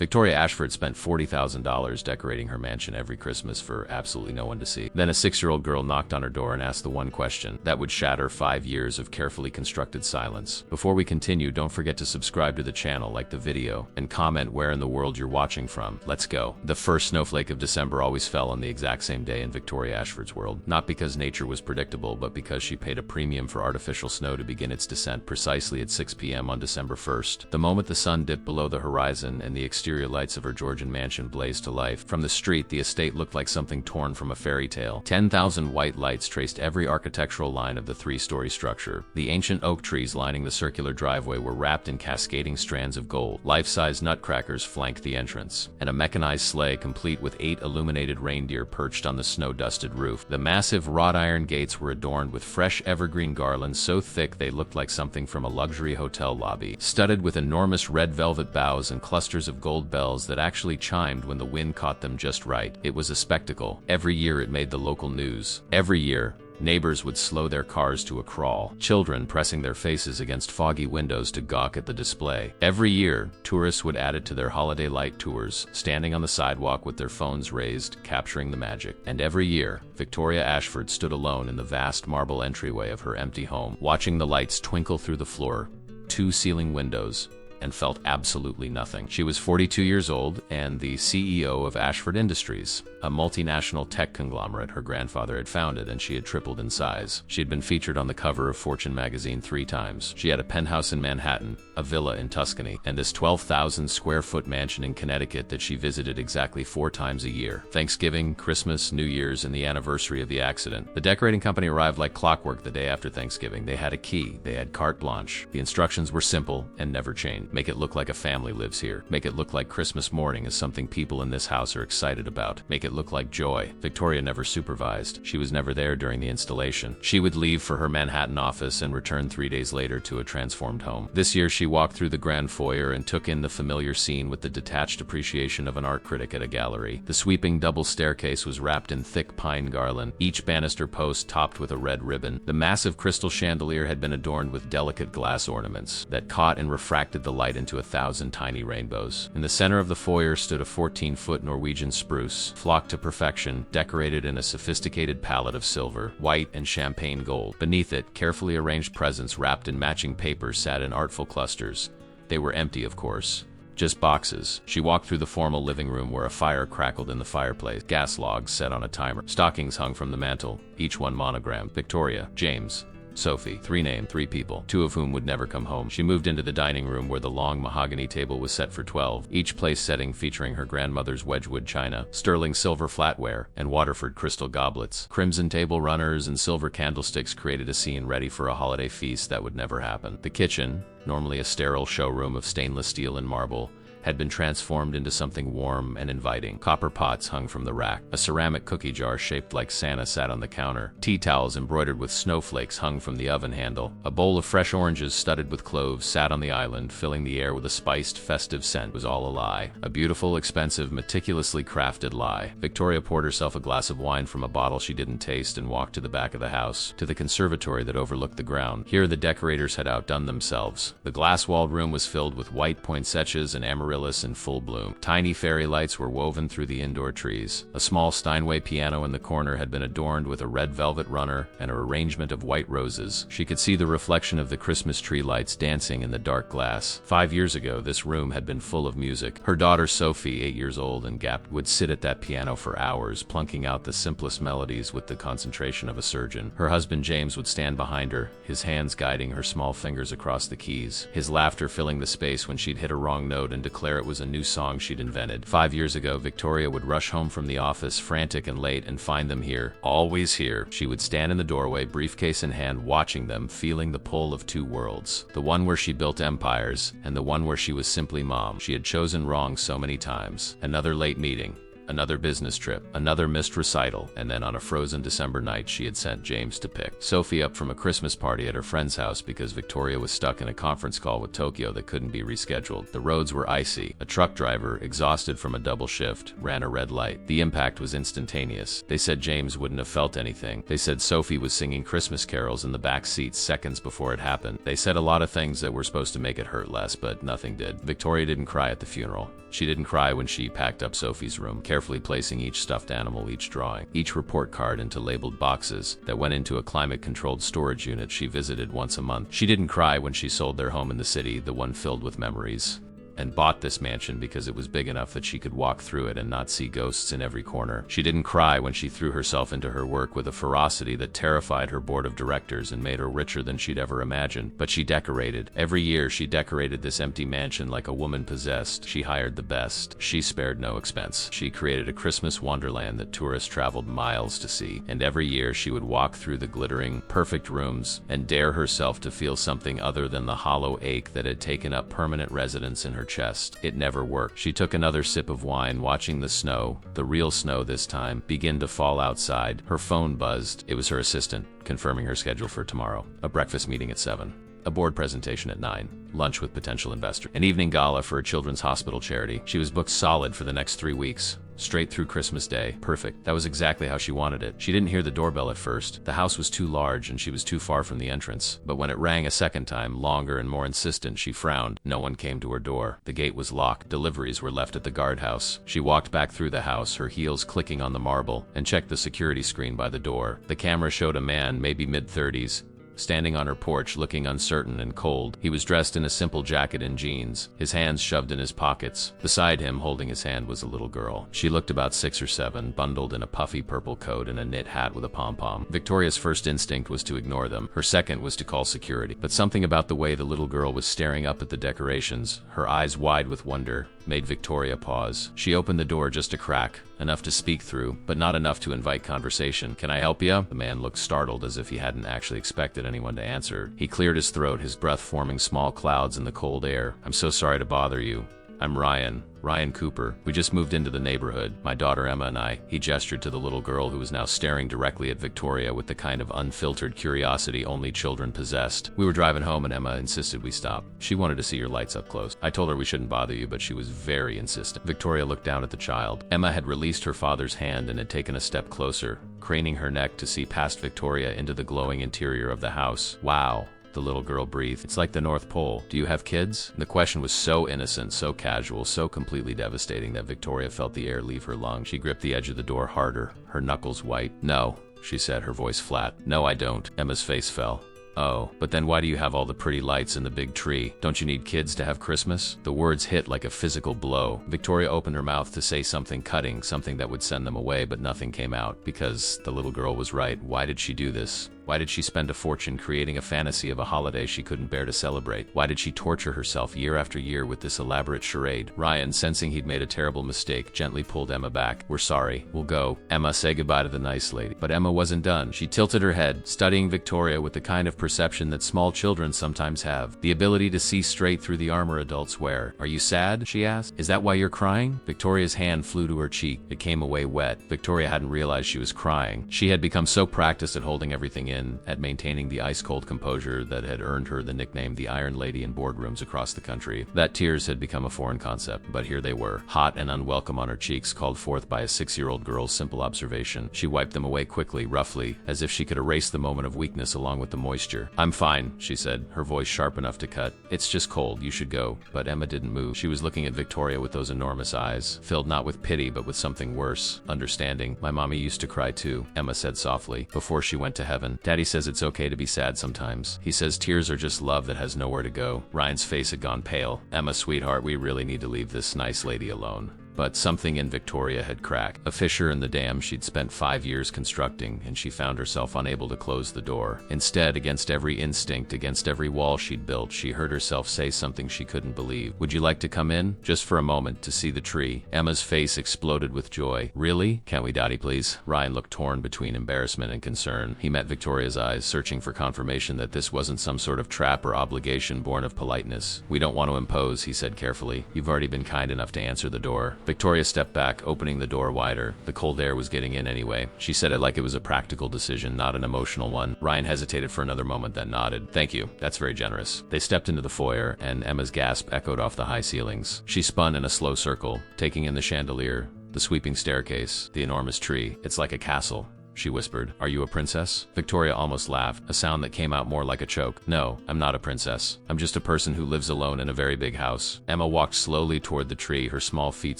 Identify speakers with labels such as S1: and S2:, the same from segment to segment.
S1: Victoria Ashford spent $40,000 decorating her mansion every Christmas for absolutely no one to see. Then a 6-year-old girl knocked on her door and asked the one question that would shatter 5 years of carefully constructed silence. Before we continue, don't forget to subscribe to the channel, like the video, and comment where in the world you're watching from. Let's go. The first snowflake of December always fell on the exact same day in Victoria Ashford's world. Not because nature was predictable, but because she paid a premium for artificial snow to begin its descent precisely at 6 p.m. on December 1st. The moment the sun dipped below the horizon and the exterior lights of her Georgian mansion blazed to life, from the street the estate looked like something torn from a fairy tale. 10,000 white lights traced every architectural line of the 3-story structure. The ancient oak trees lining the circular driveway were wrapped in cascading strands of gold. Life-size nutcrackers flanked the entrance, and a mechanized sleigh complete with 8 illuminated reindeer perched on the snow-dusted roof. The massive wrought iron gates were adorned with fresh evergreen garlands so thick they looked like something from a luxury hotel lobby, studded with enormous red velvet boughs and clusters of gold bells that actually chimed when the wind caught them just right. It was a spectacle. Every year it made the local news. Every year, neighbors would slow their cars to a crawl, children pressing their faces against foggy windows to gawk at the display. Every year, tourists would add it to their holiday light tours, standing on the sidewalk with their phones raised, capturing the magic. And every year, Victoria Ashford stood alone in the vast marble entryway of her empty home, watching the lights twinkle through the floor, 2 ceiling windows, and felt absolutely nothing. She was 42 years old and the CEO of Ashford Industries, a multinational tech conglomerate her grandfather had founded, and she had tripled in size. She had been featured on the cover of Fortune magazine 3 times. She had a penthouse in Manhattan, a villa in Tuscany, and this 12,000 square foot mansion in Connecticut that she visited exactly 4 times a year: Thanksgiving, Christmas, New Year's, and the anniversary of the accident. The decorating company arrived like clockwork the day after Thanksgiving. They had a key. They had carte blanche. The instructions were simple and never changed. Make it look like a family lives here. Make it look like Christmas morning is something people in this house are excited about. Make it look like joy. Victoria never supervised. She was never there during the installation. She would leave for her Manhattan office and return 3 days later to a transformed home. This year she walked through the grand foyer and took in the familiar scene with the detached appreciation of an art critic at a gallery. The sweeping double staircase was wrapped in thick pine garland, each banister post topped with a red ribbon. The massive crystal chandelier had been adorned with delicate glass ornaments that caught and refracted the light into 1,000 tiny rainbows. In the center of the foyer stood a 14-foot Norwegian spruce, flocked to perfection, decorated in a sophisticated palette of silver, white, and champagne gold. Beneath it, carefully arranged presents wrapped in matching paper sat in artful clusters. They were empty, of course. Just boxes. She walked through the formal living room where a fire crackled in the fireplace, gas logs set on a timer, stockings hung from the mantel, each one monogrammed: Victoria, James, Sophie. 3 names, 3 people, 2 of whom would never come home. She moved into the dining room where the long mahogany table was set for 12, each place setting featuring her grandmother's Wedgwood china, sterling silver flatware, and Waterford crystal goblets. Crimson table runners and silver candlesticks created a scene ready for a holiday feast that would never happen. The kitchen, normally a sterile showroom of stainless steel and marble, had been transformed into something warm and inviting. Copper pots hung from the rack. A ceramic cookie jar shaped like Santa sat on the counter. Tea towels embroidered with snowflakes hung from the oven handle. A bowl of fresh oranges studded with cloves sat on the island, filling the air with a spiced, festive scent. It was all a lie. A beautiful, expensive, meticulously crafted lie. Victoria poured herself a glass of wine from a bottle she didn't taste and walked to the back of the house, to the conservatory that overlooked the ground. Here the decorators had outdone themselves. The glass-walled room was filled with white poinsettias and amaryllis in full bloom. Tiny fairy lights were woven through the indoor trees. A small Steinway piano in the corner had been adorned with a red velvet runner and an arrangement of white roses. She could see the reflection of the Christmas tree lights dancing in the dark glass. 5 years ago, this room had been full of music. Her daughter Sophie, 8 years old and gapped, would sit at that piano for hours, plunking out the simplest melodies with the concentration of a surgeon. Her husband James would stand behind her, his hands guiding her small fingers across the keys, his laughter filling the space when she'd hit a wrong note and declare it was a new song she'd invented. 5 years ago, Victoria would rush home from the office, frantic and late, and find them here. Always here. She would stand in the doorway, briefcase in hand, watching them, feeling the pull of 2 worlds. The one where she built empires, and the one where she was simply mom. She had chosen wrong so many times. Another late meeting. Another business trip, another missed recital, and then on a frozen December night she had sent James to pick Sophie up from a Christmas party at her friend's house because Victoria was stuck in a conference call with Tokyo that couldn't be rescheduled. The roads were icy. A truck driver, exhausted from a double shift, ran a red light. The impact was instantaneous. They said James wouldn't have felt anything. They said Sophie was singing Christmas carols in the back seat seconds before it happened. They said a lot of things that were supposed to make it hurt less, but nothing did. Victoria didn't cry at the funeral. She didn't cry when she packed up Sophie's room, carefully placing each stuffed animal, each drawing, each report card into labeled boxes that went into a climate-controlled storage unit she visited once a month. She didn't cry when she sold their home in the city, the one filled with memories, and bought this mansion because it was big enough that she could walk through it and not see ghosts in every corner. She didn't cry when she threw herself into her work with a ferocity that terrified her board of directors and made her richer than she'd ever imagined. But she decorated. Every year she decorated this empty mansion like a woman possessed. She hired the best. She spared no expense. She created a Christmas wonderland that tourists traveled miles to see. And every year she would walk through the glittering, perfect rooms and dare herself to feel something other than the hollow ache that had taken up permanent residence in her chest. It never worked. She took another sip of wine, watching the snow, the real snow this time, begin to fall outside. Her phone buzzed. It was her assistant, confirming her schedule for tomorrow. A breakfast meeting at 7. A board presentation at 9. Lunch with potential investors. An evening gala for a children's hospital charity. She was booked solid for the next 3 weeks. Straight through Christmas Day. Perfect. That was exactly how she wanted it. She didn't hear the doorbell at first. The house was too large and she was too far from the entrance. But when it rang a second time, longer and more insistent, she frowned. No one came to her door. The gate was locked. Deliveries were left at the guardhouse. She walked back through the house, her heels clicking on the marble, and checked the security screen by the door. The camera showed a man, maybe mid-30s, standing on her porch, looking uncertain and cold. He was dressed in a simple jacket and jeans, his hands shoved in his pockets. Beside him, holding his hand, was a little girl. She looked about 6 or 7, bundled in a puffy purple coat and a knit hat with a pom-pom. Victoria's first instinct was to ignore them. Her second was to call security. But something about the way the little girl was staring up at the decorations, her eyes wide with wonder, made Victoria pause. She opened the door just a crack, enough to speak through, but not enough to invite conversation. "Can I help you?" The man looked startled, as if he hadn't actually expected anyone to answer. He cleared his throat, his breath forming small clouds in the cold air. "I'm so sorry to bother you. I'm Ryan Cooper. We just moved into the neighborhood, my daughter Emma and I." He gestured to the little girl who was now staring directly at Victoria with the kind of unfiltered curiosity only children possessed. "We were driving home and Emma insisted we stop. She wanted to see your lights up close. I told her we shouldn't bother you, but she was very insistent." Victoria looked down at the child. Emma had released her father's hand and had taken a step closer, craning her neck to see past Victoria into the glowing interior of the house. "Wow," the little girl breathed. "It's like the North Pole. Do you have kids?" The question was so innocent, so casual, so completely devastating that Victoria felt the air leave her lungs. She gripped the edge of the door harder, her knuckles white. "No," she said, her voice flat. "No, I don't." Emma's face fell. "Oh, but then why do you have all the pretty lights and the big tree? Don't you need kids to have Christmas?" The words hit like a physical blow. Victoria opened her mouth to say something cutting, something that would send them away, but nothing came out, because the little girl was right. Why did she do this? Why did she spend a fortune creating a fantasy of a holiday she couldn't bear to celebrate? Why did she torture herself year after year with this elaborate charade? Ryan, sensing he'd made a terrible mistake, gently pulled Emma back. "We're sorry. We'll go." "Emma, say goodbye to the nice lady." But Emma wasn't done. She tilted her head, studying Victoria with the kind of perception that small children sometimes have. The ability to see straight through the armor adults wear. "Are you sad?" she asked. "Is that why you're crying?" Victoria's hand flew to her cheek. It came away wet. Victoria hadn't realized she was crying. She had become so practiced at holding everything in, at maintaining the ice-cold composure that had earned her the nickname the Iron Lady in boardrooms across the country, that tears had become a foreign concept. But here they were, hot and unwelcome on her cheeks, called forth by a 6-year-old girl's simple observation. She wiped them away quickly, roughly, as if she could erase the moment of weakness along with the moisture. "I'm fine," she said, her voice sharp enough to cut. "It's just cold. You should go." But Emma didn't move. She was looking at Victoria with those enormous eyes, filled not with pity but with something worse, understanding. "My mommy used to cry too," Emma said softly, "before she went to heaven. Daddy says it's okay to be sad sometimes. He says tears are just love that has nowhere to go." Ryan's face had gone pale. "Emma, sweetheart, we really need to leave this nice lady alone." But something in Victoria had cracked. A fissure in the dam she'd spent 5 years constructing, and she found herself unable to close the door. Instead, against every instinct, against every wall she'd built, she heard herself say something she couldn't believe. "Would you like to come in? Just for a moment, to see the tree?" Emma's face exploded with joy. "Really? Can't we, Daddy, please?" Ryan looked torn between embarrassment and concern. He met Victoria's eyes, searching for confirmation that this wasn't some sort of trap or obligation born of politeness. "We don't want to impose," he said carefully. "You've already been kind enough to answer the door." Victoria stepped back, opening the door wider. The cold air was getting in anyway. She said it like it was a practical decision, not an emotional one. Ryan hesitated for another moment, then nodded. "Thank you. That's very generous." They stepped into the foyer, and Emma's gasp echoed off the high ceilings. She spun in a slow circle, taking in the chandelier, the sweeping staircase, the enormous tree. "It's like a castle," she whispered. Are you a princess? Victoria almost laughed, a sound that came out more like a choke. No, I'm not a princess. I'm just a person who lives alone in a very big house. Emma walked slowly toward the tree, her small feet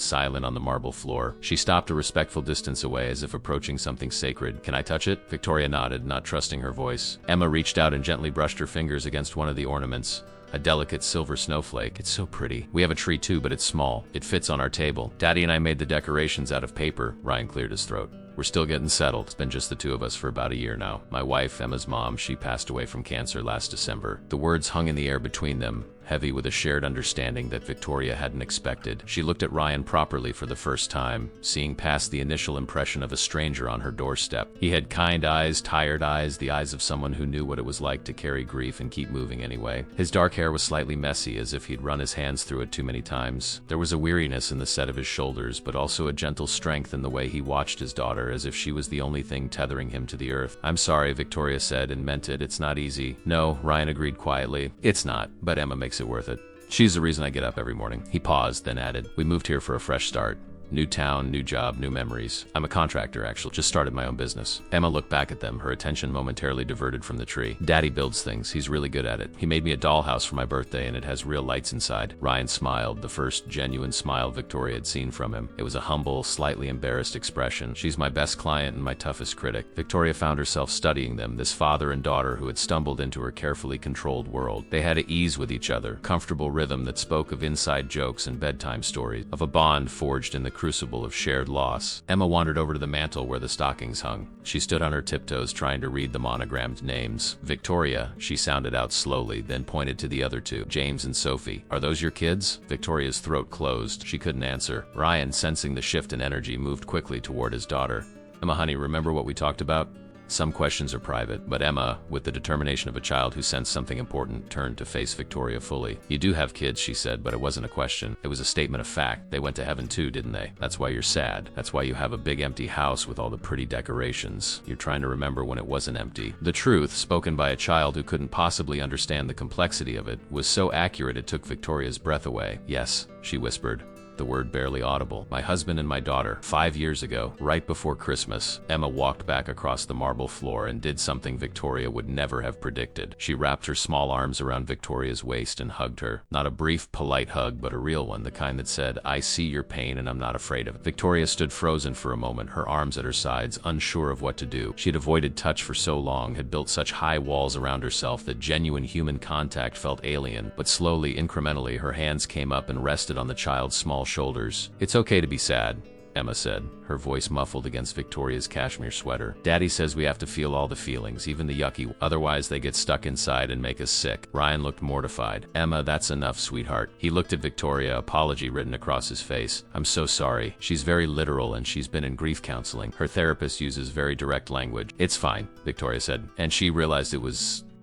S1: silent on the marble floor. She stopped a respectful distance away as if approaching something sacred. Can I touch it? Victoria nodded, not trusting her voice. Emma reached out and gently brushed her fingers against one of the ornaments. A delicate silver snowflake. It's so pretty. We have a tree too, but it's small. It fits on our table. Daddy and I made the decorations out of paper. Ryan cleared his throat. We're still getting settled. It's been just the two of us for about a year now. My wife, Emma's mom, she passed away from cancer last December. The words hung in the air between them, heavy with a shared understanding that Victoria hadn't expected. She looked at Ryan properly for the first time, seeing past the initial impression of a stranger on her doorstep. He had kind eyes, tired eyes, the eyes of someone who knew what it was like to carry grief and keep moving anyway. His dark hair was slightly messy, as if he'd run his hands through it too many times. There was a weariness in the set of his shoulders, but also a gentle strength in the way he watched his daughter, as if she was the only thing tethering him to the earth. I'm sorry, Victoria said, and meant it. It's not easy. No, Ryan agreed quietly. It's not, but Emma makes it worth it. She's the reason I get up every morning. He paused, then added, we moved here for a fresh start. New town, new job, new memories. I'm a contractor, actually. Just started my own business. Emma looked back at them, her attention momentarily diverted from the tree. Daddy builds things. He's really good at it. He made me a dollhouse for my birthday, and it has real lights inside. Ryan smiled, the first genuine smile Victoria had seen from him. It was a humble, slightly embarrassed expression. She's my best client and my toughest critic. Victoria found herself studying them, this father and daughter who had stumbled into her carefully controlled world. They had at ease with each other, comfortable rhythm that spoke of inside jokes and bedtime stories, of a bond forged in the crucible of shared loss. Emma wandered over to the mantel where the stockings hung. She stood on her tiptoes trying to read the monogrammed names. Victoria, she sounded out slowly, then pointed to the other two, James and Sophie. Are those your kids? Victoria's throat closed. She couldn't answer. Ryan, sensing the shift in energy, moved quickly toward his daughter. Emma, honey, remember what we talked about? Some questions are private, but Emma, with the determination of a child who sensed something important, turned to face Victoria fully. You do have kids, she said, but it wasn't a question. It was a statement of fact. They went to heaven too, didn't they? That's why you're sad. That's why you have a big empty house with all the pretty decorations. You're trying to remember when it wasn't empty. The truth, spoken by a child who couldn't possibly understand the complexity of it, was so accurate it took Victoria's breath away. Yes, she whispered. The word barely audible. My husband and my daughter. 5 years ago, right before Christmas, Emma walked back across the marble floor and did something Victoria would never have predicted. She wrapped her small arms around Victoria's waist and hugged her. Not a brief, polite hug, but a real one, the kind that said, I see your pain and I'm not afraid of it. Victoria stood frozen for a moment, her arms at her sides, unsure of what to do. She had avoided touch for so long, had built such high walls around herself that genuine human contact felt alien. But slowly, incrementally, her hands came up and rested on the child's small shoulders. It's okay to be sad, Emma said, her voice muffled against Victoria's cashmere sweater. Daddy says we have to feel all the feelings, even the yucky, otherwise they get stuck inside and make us sick. Ryan looked mortified. Emma, that's enough, sweetheart. He looked at Victoria, apology written across his face. I'm so sorry. She's very literal and she's been in grief counseling. Her therapist uses very direct language. It's fine, Victoria said, and she realized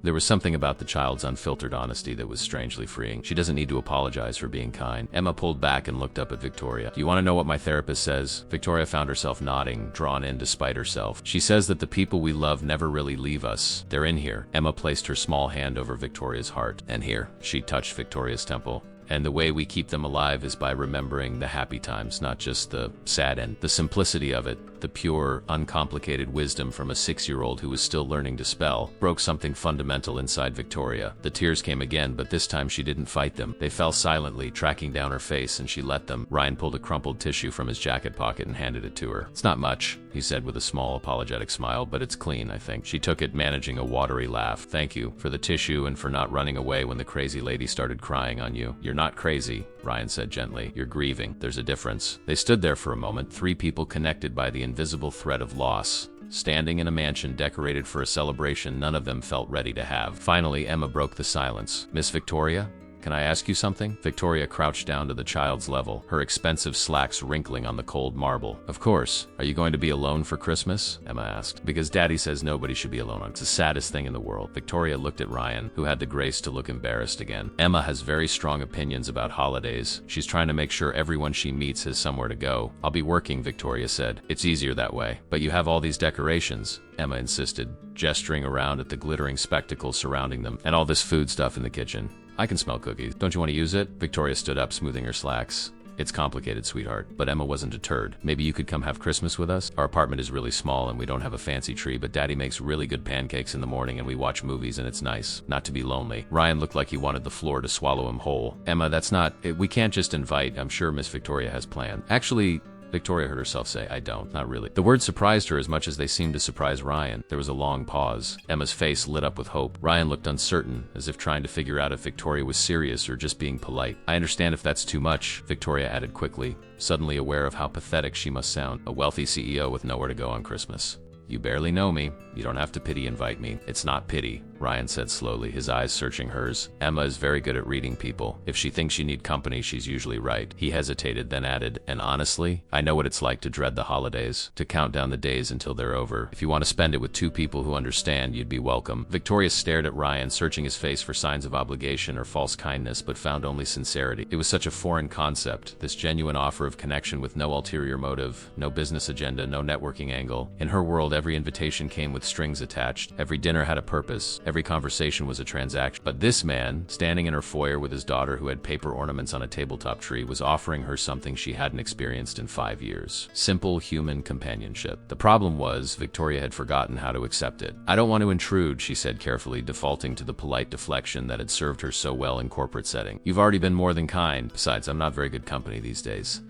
S1: there was something about the child's unfiltered honesty that was strangely freeing. She doesn't need to apologize for being kind. Emma pulled back and looked up at Victoria. Do you want to know what my therapist says? Victoria found herself nodding, drawn in despite herself. She says that the people we love never really leave us. They're in here. Emma placed her small hand over Victoria's heart. And here, she touched Victoria's temple. And the way we keep them alive is by remembering the happy times, not just the sad end. The simplicity of it, the pure, uncomplicated wisdom from a 6-year-old who was still learning to spell, broke something fundamental inside Victoria. The tears came again, but this time she didn't fight them. They fell silently, tracking down her face, and she let them. Ryan pulled a crumpled tissue from his jacket pocket and handed it to her. It's not much, he said with a small, apologetic smile, but it's clean, I think. She took it, managing a watery laugh. Thank you for the tissue and for not running away when the crazy lady started crying on you. You're not crazy, Ryan said gently. You're grieving. There's a difference. They stood there for a moment, three people connected by the invisible thread of loss. Standing in a mansion decorated for a celebration none of them felt ready to have. Finally, Emma broke the silence. Miss Victoria? Can I ask you something? Victoria crouched down to the child's level, her expensive slacks wrinkling on the cold marble. Of course. Are you going to be alone for Christmas? Emma asked. Because Daddy says nobody should be alone. It's the saddest thing in the world. Victoria looked at Ryan, who had the grace to look embarrassed again. Emma has very strong opinions about holidays. She's trying to make sure everyone she meets has somewhere to go. I'll be working, Victoria said. It's easier that way. But you have all these decorations, Emma insisted, gesturing around at the glittering spectacles surrounding them, and all this food stuff in the kitchen. I can smell cookies. Don't you want to use it? Victoria stood up, smoothing her slacks. It's complicated, sweetheart. But Emma wasn't deterred. Maybe you could come have Christmas with us? Our apartment is really small and we don't have a fancy tree, but Daddy makes really good pancakes in the morning and we watch movies and it's nice not to be lonely. Ryan looked like he wanted the floor to swallow him whole. Emma, that's not... We can't just invite. I'm sure Miss Victoria has planned. Actually, Victoria heard herself say, I don't, not really. The words surprised her as much as they seemed to surprise Ryan. There was a long pause. Emma's face lit up with hope. Ryan looked uncertain, as if trying to figure out if Victoria was serious or just being polite. I understand if that's too much, Victoria added quickly, suddenly aware of how pathetic she must sound. A wealthy CEO with nowhere to go on Christmas. You barely know me. You don't have to pity invite me. It's not pity, Ryan said slowly, his eyes searching hers. Emma is very good at reading people. If she thinks you need company, she's usually right. He hesitated, then added, and honestly, I know what it's like to dread the holidays, to count down the days until they're over. If you want to spend it with two people who understand, you'd be welcome. Victoria stared at Ryan, searching his face for signs of obligation or false kindness, but found only sincerity. It was such a foreign concept, this genuine offer of connection with no ulterior motive, no business agenda, no networking angle. In her world, every invitation came with strings attached. Every dinner had a purpose. Every conversation was a transaction. But this man, standing in her foyer with his daughter who had paper ornaments on a tabletop tree, was offering her something she hadn't experienced in 5 years. Simple human companionship. The problem was, Victoria had forgotten how to accept it. I don't want to intrude, she said carefully, defaulting to the polite deflection that had served her so well in corporate setting. You've already been more than kind. Besides, I'm not very good company these days.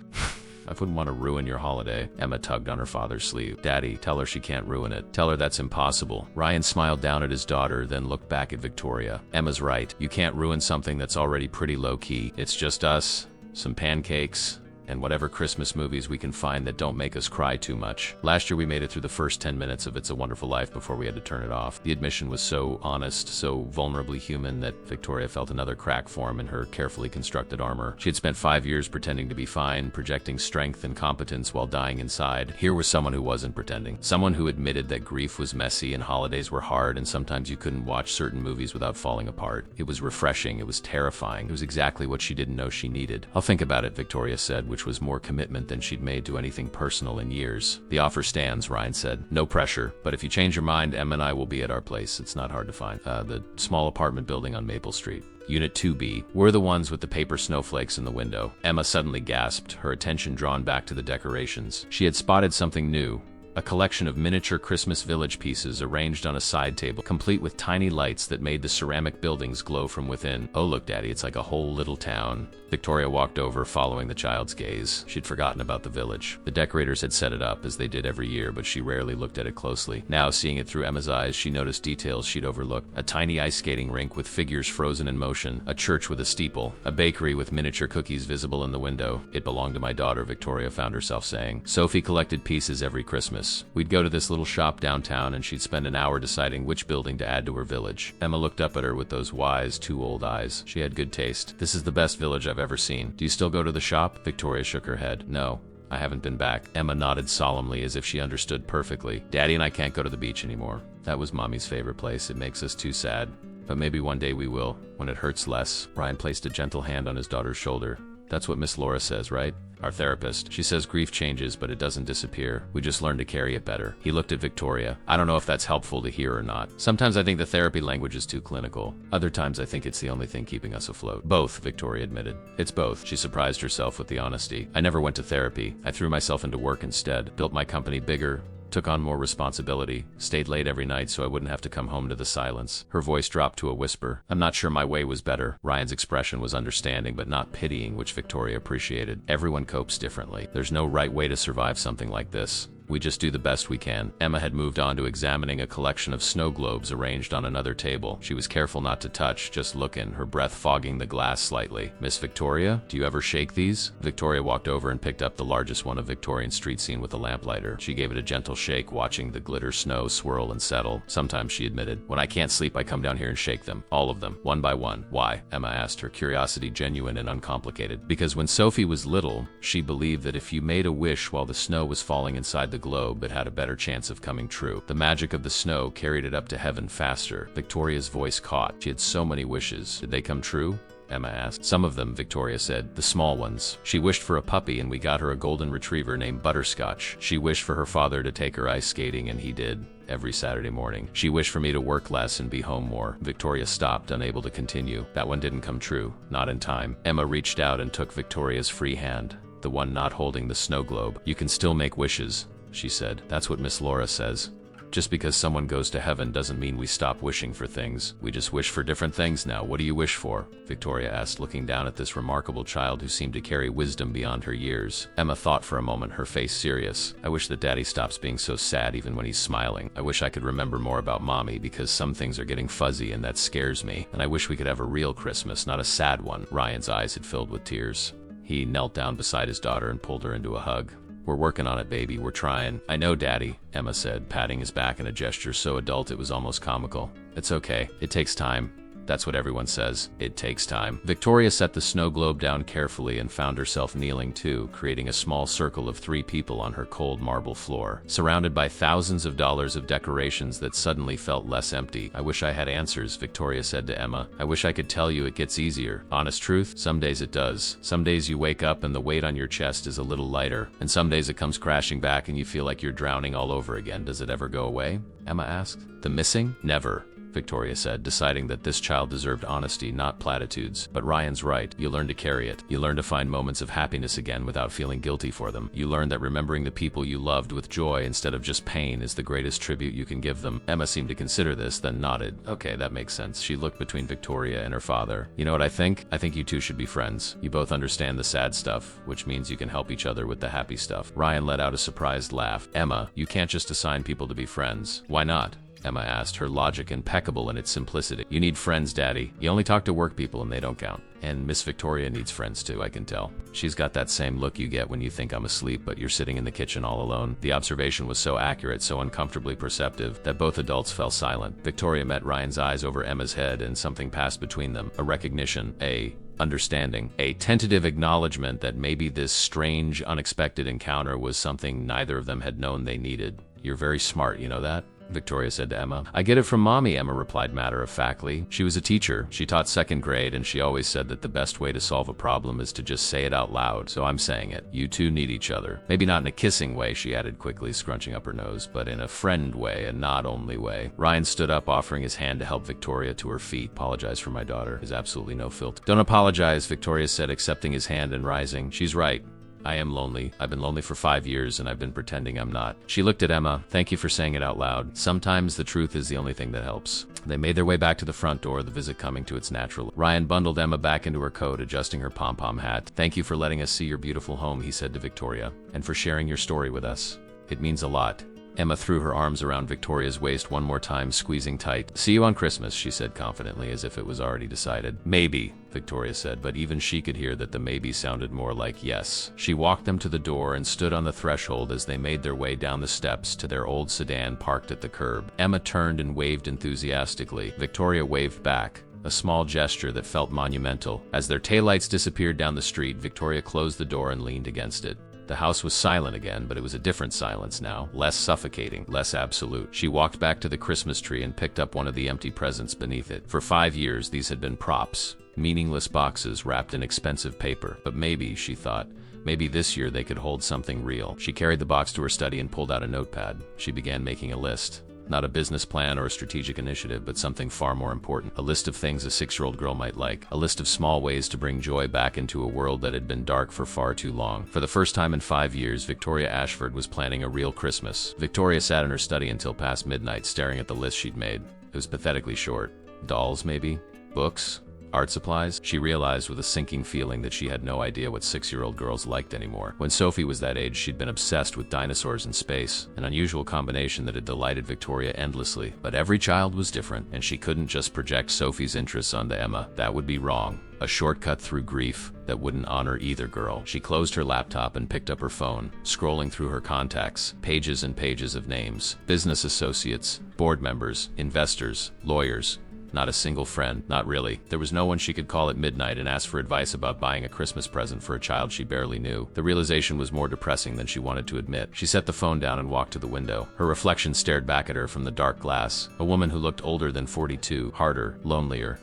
S1: I wouldn't want to ruin your holiday. Emma tugged on her father's sleeve. Daddy, tell her she can't ruin it. Tell her that's impossible. Ryan smiled down at his daughter, then looked back at Victoria. Emma's right. You can't ruin something that's already pretty low-key. It's just us, some pancakes, and whatever Christmas movies we can find that don't make us cry too much. Last year we made it through the first 10 minutes of It's a Wonderful Life before we had to turn it off. The admission was so honest, so vulnerably human that Victoria felt another crack form in her carefully constructed armor. She had spent 5 years pretending to be fine, projecting strength and competence while dying inside. Here was someone who wasn't pretending. Someone who admitted that grief was messy and holidays were hard and sometimes you couldn't watch certain movies without falling apart. It was refreshing. It was terrifying. It was exactly what she didn't know she needed. I'll think about it, Victoria said, which was more commitment than she'd made to anything personal in years. The offer stands, Ryan said. No pressure, but if you change your mind, Emma and I will be at our place. It's not hard to find. The small apartment building on Maple Street. Unit 2B. We're the ones with the paper snowflakes in the window. Emma suddenly gasped, her attention drawn back to the decorations. She had spotted something new. A collection of miniature Christmas village pieces arranged on a side table, complete with tiny lights that made the ceramic buildings glow from within. Oh, look, Daddy, it's like a whole little town. Victoria walked over, following the child's gaze. She'd forgotten about the village. The decorators had set it up, as they did every year, but she rarely looked at it closely. Now, seeing it through Emma's eyes, she noticed details she'd overlooked. A tiny ice skating rink with figures frozen in motion, a church with a steeple, a bakery with miniature cookies visible in the window. It belonged to my daughter, Victoria found herself saying. Sophie collected pieces every Christmas. We'd go to this little shop downtown and she'd spend an hour deciding which building to add to her village. Emma looked up at her with those wise, too old eyes. She had good taste. This is the best village I've ever seen. Do you still go to the shop? Victoria shook her head. No. I haven't been back. Emma nodded solemnly as if she understood perfectly. Daddy and I can't go to the beach anymore. That was Mommy's favorite place. It makes us too sad. But maybe one day we will, when it hurts less. Ryan placed a gentle hand on his daughter's shoulder. That's what Miss Laura says, right? Our therapist. She says grief changes, but it doesn't disappear. We just learn to carry it better. He looked at Victoria. I don't know if that's helpful to hear or not. Sometimes I think the therapy language is too clinical. Other times I think it's the only thing keeping us afloat. Both, Victoria admitted. It's both. She surprised herself with the honesty. I never went to therapy. I threw myself into work instead. Built my company bigger. Took on more responsibility, stayed late every night so I wouldn't have to come home to the silence. Her voice dropped to a whisper. I'm not sure my way was better. Ryan's expression was understanding but not pitying, which Victoria appreciated. Everyone copes differently. There's no right way to survive something like this. We just do the best we can. Emma had moved on to examining a collection of snow globes arranged on another table. She was careful not to touch, just looking, her breath fogging the glass slightly. Miss Victoria, do you ever shake these? Victoria walked over and picked up the largest one of Victorian street scene with a lamplighter. She gave it a gentle shake, watching the glitter snow swirl and settle. Sometimes, she admitted, when I can't sleep, I come down here and shake them. All of them, one by one. Why? Emma asked, her curiosity genuine and uncomplicated. Because when Sophie was little, she believed that if you made a wish while the snow was falling inside the globe, it had a better chance of coming true. The magic of the snow carried it up to heaven faster. Victoria's voice caught. She had so many wishes. Did they come true? Emma asked. Some of them, Victoria said. The small ones. She wished for a puppy and we got her a golden retriever named Butterscotch. She wished for her father to take her ice skating and he did. Every Saturday morning. She wished for me to work less and be home more. Victoria stopped, unable to continue. That one didn't come true. Not in time. Emma reached out and took Victoria's free hand, the one not holding the snow globe. You can still make wishes, she said. That's what Miss Laura says. Just because someone goes to heaven doesn't mean we stop wishing for things. We just wish for different things now. What do you wish for? Victoria asked, looking down at this remarkable child who seemed to carry wisdom beyond her years. Emma thought for a moment, her face serious. I wish that Daddy stops being so sad even when he's smiling. I wish I could remember more about Mommy because some things are getting fuzzy and that scares me. And I wish we could have a real Christmas, not a sad one. Ryan's eyes had filled with tears. He knelt down beside his daughter and pulled her into a hug. We're working on it, baby. We're trying. I know, Daddy, Emma said, patting his back in a gesture so adult it was almost comical. It's okay. It takes time. That's what everyone says. It takes time. Victoria set the snow globe down carefully and found herself kneeling too, creating a small circle of 3 people on her cold marble floor, surrounded by thousands of dollars of decorations that suddenly felt less empty. I wish I had answers, Victoria said to Emma. I wish I could tell you it gets easier. Honest truth, some days it does. Some days you wake up and the weight on your chest is a little lighter, and some days it comes crashing back and you feel like you're drowning all over again. Does it ever go away? Emma asked. The missing? Never, Victoria said, deciding that this child deserved honesty, not platitudes. But Ryan's right. You learn to carry it. You learn to find moments of happiness again without feeling guilty for them. You learn that remembering the people you loved with joy instead of just pain is the greatest tribute you can give them. Emma seemed to consider this, then nodded. Okay, that makes sense. She looked between Victoria and her father. You know what I think? I think you two should be friends. You both understand the sad stuff, which means you can help each other with the happy stuff. Ryan let out a surprised laugh. Emma, you can't just assign people to be friends. Why not? Emma asked, her logic impeccable in its simplicity. You need friends, Daddy. You only talk to work people and they don't count. And Miss Victoria needs friends too, I can tell. She's got that same look you get when you think I'm asleep, but you're sitting in the kitchen all alone. The observation was so accurate, so uncomfortably perceptive, that both adults fell silent. Victoria met Ryan's eyes over Emma's head and something passed between them. A recognition, a understanding, a tentative acknowledgement that maybe this strange, unexpected encounter was something neither of them had known they needed. You're very smart, you know that? Victoria said to Emma. I get it from Mommy, Emma replied matter-of-factly. She was a teacher. She taught 2nd grade, and she always said that the best way to solve a problem is to just say it out loud, so I'm saying it. You two need each other. Maybe not in a kissing way, she added quickly, scrunching up her nose, but in a friend way, a not only way. Ryan stood up, offering his hand to help Victoria to her feet. Apologize for my daughter. There's absolutely no filter. Don't apologize, Victoria said, accepting his hand and rising. She's right. I am lonely. I've been lonely for 5 years and I've been pretending I'm not. She looked at Emma. Thank you for saying it out loud. Sometimes the truth is the only thing that helps. They made their way back to the front door, the visit coming to its natural. Ryan bundled Emma back into her coat, adjusting her pom-pom hat. Thank you for letting us see your beautiful home, he said to Victoria, and for sharing your story with us. It means a lot. Emma threw her arms around Victoria's waist one more time, squeezing tight. See you on Christmas, she said confidently, as if it was already decided. Maybe, Victoria said, but even she could hear that the maybe sounded more like yes. She walked them to the door and stood on the threshold as they made their way down the steps to their old sedan parked at the curb. Emma turned and waved enthusiastically. Victoria waved back, a small gesture that felt monumental. As their taillights disappeared down the street, Victoria closed the door and leaned against it. The house was silent again, but it was a different silence now, less suffocating, less absolute. She walked back to the Christmas tree and picked up one of the empty presents beneath it. For 5 years, these had been props, meaningless boxes wrapped in expensive paper. But maybe, she thought, maybe this year they could hold something real. She carried the box to her study and pulled out a notepad. She began making a list. Not a business plan or a strategic initiative, but something far more important. A list of things a 6-year-old girl might like. A list of small ways to bring joy back into a world that had been dark for far too long. For the first time in 5 years, Victoria Ashford was planning a real Christmas. Victoria sat in her study until past midnight, staring at the list she'd made. It was pathetically short. Dolls, maybe? Books? Art supplies? She realized with a sinking feeling that she had no idea what 6-year-old girls liked anymore. When Sophie was that age, she'd been obsessed with dinosaurs in space, an unusual combination that had delighted Victoria endlessly. But every child was different, and she couldn't just project Sophie's interests onto Emma. That would be wrong. A shortcut through grief that wouldn't honor either girl. She closed her laptop and picked up her phone, scrolling through her contacts, pages and pages of names. Business associates, board members, investors, lawyers. Not a single friend, not really. There was no one she could call at midnight and ask for advice about buying a Christmas present for a child she barely knew. The realization was more depressing than she wanted to admit. She set the phone down and walked to the window. Her reflection stared back at her from the dark glass. A woman who looked older than 42, harder, lonelier.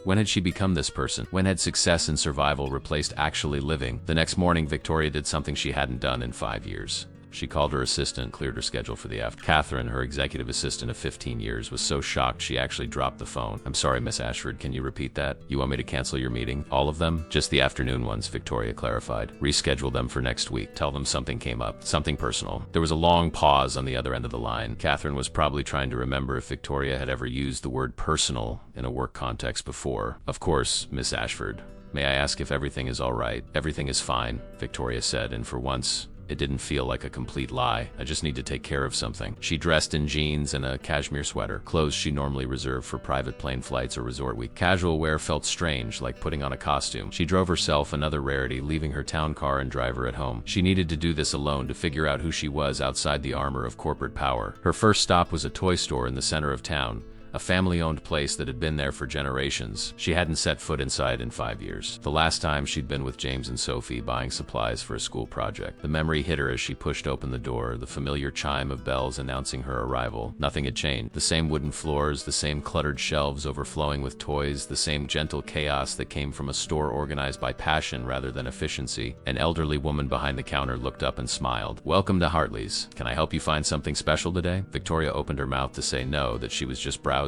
S1: When had she become this person? When had success and survival replaced actually living? The next morning, Victoria did something she hadn't done in 5 years. She called her assistant, cleared her schedule for the afternoon. Catherine, her executive assistant of 15 years, was so shocked she actually dropped the phone. "I'm sorry, Miss Ashford, can you repeat that? You want me to cancel your meeting? All of them?" "Just the afternoon ones," Victoria clarified. "Reschedule them for next week. Tell them something came up. Something personal." There was a long pause on the other end of the line. Catherine was probably trying to remember if Victoria had ever used the word personal in a work context before. "Of course, Miss Ashford. May I ask if everything is all right?" "Everything is fine," Victoria said, and for once, it didn't feel like a complete lie. "I just need to take care of something." She dressed in jeans and a cashmere sweater, clothes she normally reserved for private plane flights or resort week. Casual wear felt strange, like putting on a costume. She drove herself, another rarity, leaving her town car and driver at home. She needed to do this alone to figure out who she was outside the armor of corporate power. Her first stop was a toy store in the center of town, a family-owned place that had been there for generations. She hadn't set foot inside in 5 years. The last time she'd been with James and Sophie buying supplies for a school project. The memory hit her as she pushed open the door, the familiar chime of bells announcing her arrival. Nothing had changed. The same wooden floors, the same cluttered shelves overflowing with toys, the same gentle chaos that came from a store organized by passion rather than efficiency. An elderly woman behind the counter looked up and smiled. "Welcome to Hartley's. Can I help you find something special today?" Victoria opened her mouth to say no, that she was just browsing,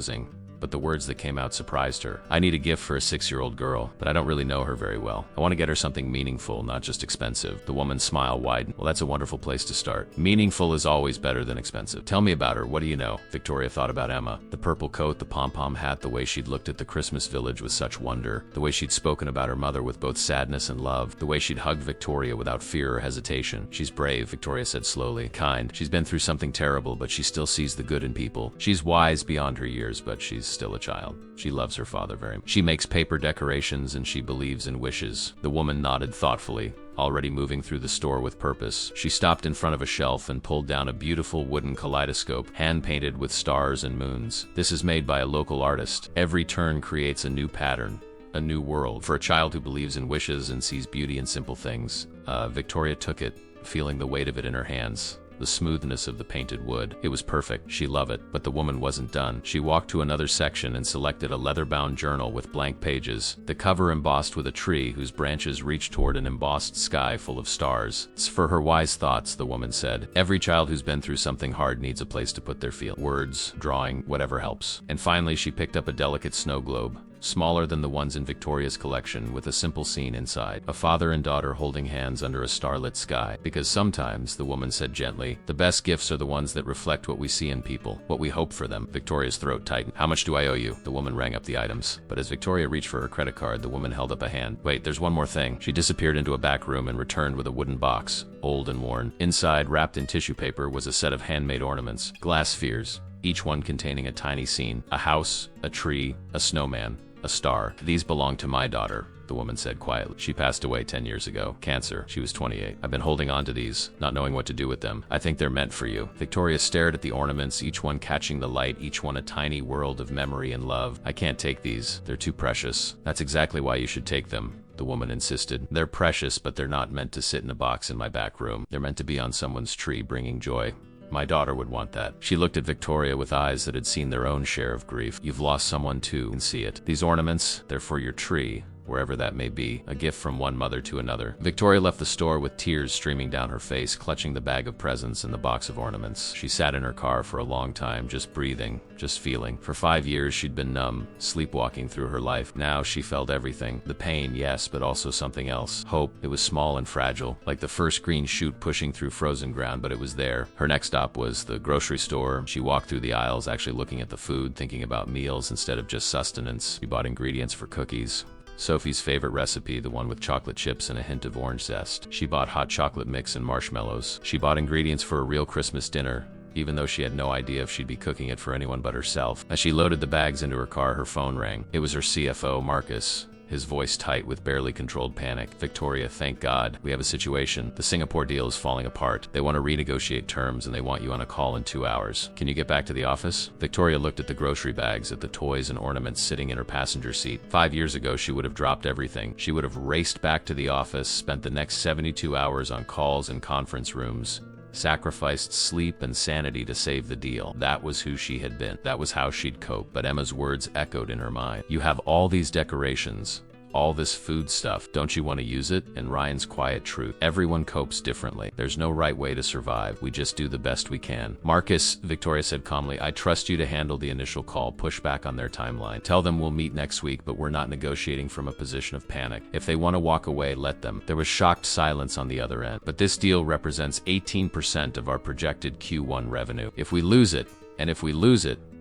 S1: but the words that came out surprised her. "I need a gift for a 6-year-old girl, but I don't really know her very well. I want to get her something meaningful, not just expensive." The woman's smile widened. "Well, that's a wonderful place to start. Meaningful is always better than expensive. Tell me about her. What do you know?" Victoria thought about Emma. The purple coat, the pom-pom hat, the way she'd looked at the Christmas village with such wonder, the way she'd spoken about her mother with both sadness and love, the way she'd hugged Victoria without fear or hesitation. "She's brave," Victoria said slowly. "Kind. She's been through something terrible, but she still sees the good in people. She's wise beyond her years, but she's still a child. She loves her father very much. She makes paper decorations and she believes in wishes." The woman nodded thoughtfully, already moving through the store with purpose. She stopped in front of a shelf and pulled down a beautiful wooden kaleidoscope, hand-painted with stars and moons. "This is made by a local artist. Every turn creates a new pattern, a new world. For a child who believes in wishes and sees beauty in simple things." Victoria took it, feeling the weight of it in her hands. The smoothness of the painted wood. It was perfect. She loved it. But the woman wasn't done. She walked to another section and selected a leather-bound journal with blank pages, the cover embossed with a tree whose branches reached toward an embossed sky full of stars. "It's for her wise thoughts," the woman said. "Every child who's been through something hard needs a place to put their feelings. Words, drawing, whatever helps." And finally she picked up a delicate snow globe, smaller than the ones in Victoria's collection, with a simple scene inside. A father and daughter holding hands under a starlit sky. "Because sometimes," the woman said gently, "the best gifts are the ones that reflect what we see in people, what we hope for them." Victoria's throat tightened. "How much do I owe you?" The woman rang up the items. But as Victoria reached for her credit card, the woman held up a hand. "Wait, there's one more thing." She disappeared into a back room and returned with a wooden box, old and worn. Inside, wrapped in tissue paper, was a set of handmade ornaments, glass spheres, each one containing a tiny scene: a house, a tree, a snowman, a star. "These belong to my daughter," the woman said quietly. "She passed away 10 years ago. Cancer. She was 28. I've been holding on to these, not knowing what to do with them. I think they're meant for you." Victoria stared at the ornaments, each one catching the light, each one a tiny world of memory and love. "I can't take these. They're too precious." "That's exactly why you should take them," the woman insisted. "They're precious, but they're not meant to sit in a box in my back room. They're meant to be on someone's tree, bringing joy. My daughter would want that." She looked at Victoria with eyes that had seen their own share of grief. "You've lost someone too, and see it. These ornaments, they're for your tree, wherever that may be, a gift from one mother to another." Victoria left the store with tears streaming down her face, clutching the bag of presents and the box of ornaments. She sat in her car for a long time, just breathing, just feeling. For 5 years she'd been numb, sleepwalking through her life. Now she felt everything. The pain, yes, but also something else. Hope. It was small and fragile, like the first green shoot pushing through frozen ground, but it was there. Her next stop was the grocery store. She walked through the aisles, actually looking at the food, thinking about meals instead of just sustenance. She bought ingredients for cookies. Sophie's favorite recipe, the one with chocolate chips and a hint of orange zest. She bought hot chocolate mix and marshmallows. She bought ingredients for a real Christmas dinner, even though she had no idea if she'd be cooking it for anyone but herself. As she loaded the bags into her car, her phone rang. It was her CFO, Marcus, his voice tight with barely controlled panic. "Victoria, thank God. We have a situation. The Singapore deal is falling apart. They want to renegotiate terms and they want you on a call in 2 hours. Can you get back to the office?" Victoria looked at the grocery bags, at the toys and ornaments sitting in her passenger seat. 5 years ago, she would have dropped everything. She would have raced back to the office, spent the next 72 hours on calls and conference rooms, sacrificed sleep and sanity to save the deal. That was who she had been. That was how she'd cope. But Emma's words echoed in her mind. You have all these decorations, all this food stuff. Don't you want to use it? And Ryan's quiet truth. Everyone copes differently. There's no right way to survive. We just do the best we can. Marcus, Victoria said calmly, I trust you to handle the initial call. Push back on their timeline. Tell them we'll meet next week, but we're not negotiating from a position of panic. If they want to walk away, let them. There was shocked silence on the other end. But this deal represents 18% of our projected Q1 revenue. If we lose it,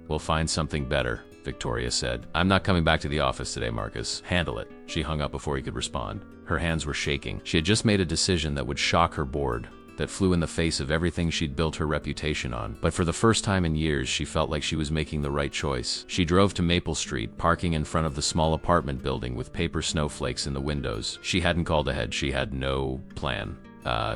S1: we'll find something better, Victoria said. I'm not coming back to the office today, Marcus. Handle it. She hung up before he could respond. Her hands were shaking. She had just made a decision that would shock her board, that flew in the face of everything she'd built her reputation on. But for the first time in years, she felt like she was making the right choice. She drove to Maple Street, parking in front of the small apartment building with paper snowflakes in the windows. She hadn't called ahead. She had no plan.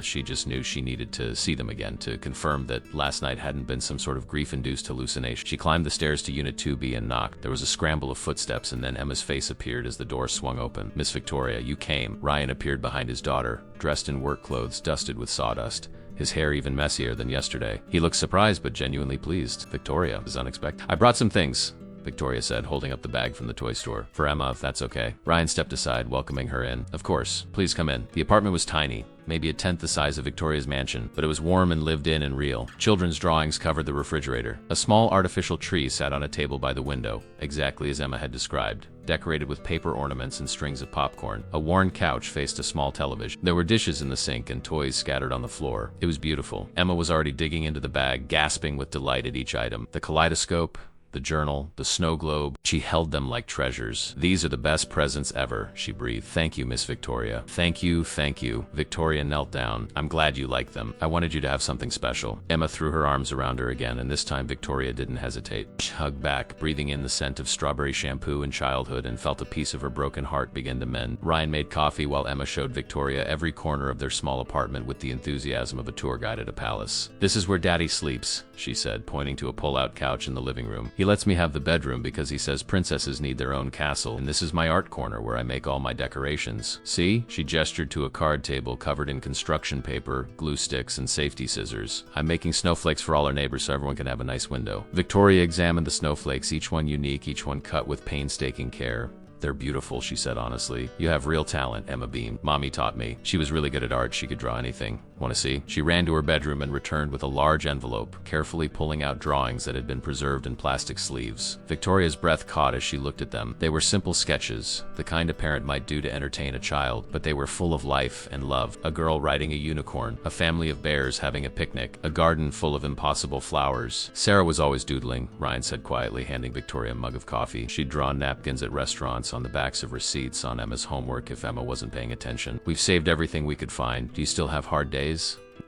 S1: She just knew she needed to see them again to confirm that last night hadn't been some sort of grief-induced hallucination. She climbed the stairs to Unit 2B and knocked. There was a scramble of footsteps, and then Emma's face appeared as the door swung open. Miss Victoria, you came. Ryan appeared behind his daughter, dressed in work clothes dusted with sawdust, his hair even messier than yesterday. He looked surprised but genuinely pleased. Victoria was unexpected. I brought some things, Victoria said, holding up the bag from the toy store. For Emma, if that's okay. Ryan stepped aside, welcoming her in. Of course. Please come in. The apartment was tiny, maybe a tenth the size of Victoria's mansion, but it was warm and lived in and real. Children's drawings covered the refrigerator. A small artificial tree sat on a table by the window, exactly as Emma had described, decorated with paper ornaments and strings of popcorn. A worn couch faced a small television. There were dishes in the sink and toys scattered on the floor. It was beautiful. Emma was already digging into the bag, gasping with delight at each item. The kaleidoscope, the journal, the snow globe. She held them like treasures. These are the best presents ever, she breathed. Thank you, Miss Victoria. Thank you, thank you. Victoria knelt down. I'm glad you like them. I wanted you to have something special. Emma threw her arms around her again, and this time Victoria didn't hesitate. She hugged back, breathing in the scent of strawberry shampoo and childhood, and felt a piece of her broken heart begin to mend. Ryan made coffee while Emma showed Victoria every corner of their small apartment with the enthusiasm of a tour guide at a palace. This is where Daddy sleeps, she said, pointing to a pull-out couch in the living room. He lets me have the bedroom because he says princesses need their own castle, and this is my art corner where I make all my decorations. See? She gestured to a card table covered in construction paper, glue sticks, and safety scissors. I'm making snowflakes for all our neighbors so everyone can have a nice window. Victoria examined the snowflakes, each one unique, each one cut with painstaking care. They're beautiful, she said honestly. You have real talent, Emma beamed. Mommy taught me. She was really good at art. She could draw anything. Want to see? She ran to her bedroom and returned with a large envelope, carefully pulling out drawings that had been preserved in plastic sleeves. Victoria's breath caught as she looked at them. They were simple sketches, the kind a parent might do to entertain a child, but they were full of life and love. A girl riding a unicorn, a family of bears having a picnic, a garden full of impossible flowers. Sarah was always doodling, Ryan said quietly, handing Victoria a mug of coffee. She'd drawn napkins at restaurants on the backs of receipts on Emma's homework if Emma wasn't paying attention. We've saved everything we could find. Do you still have hard days?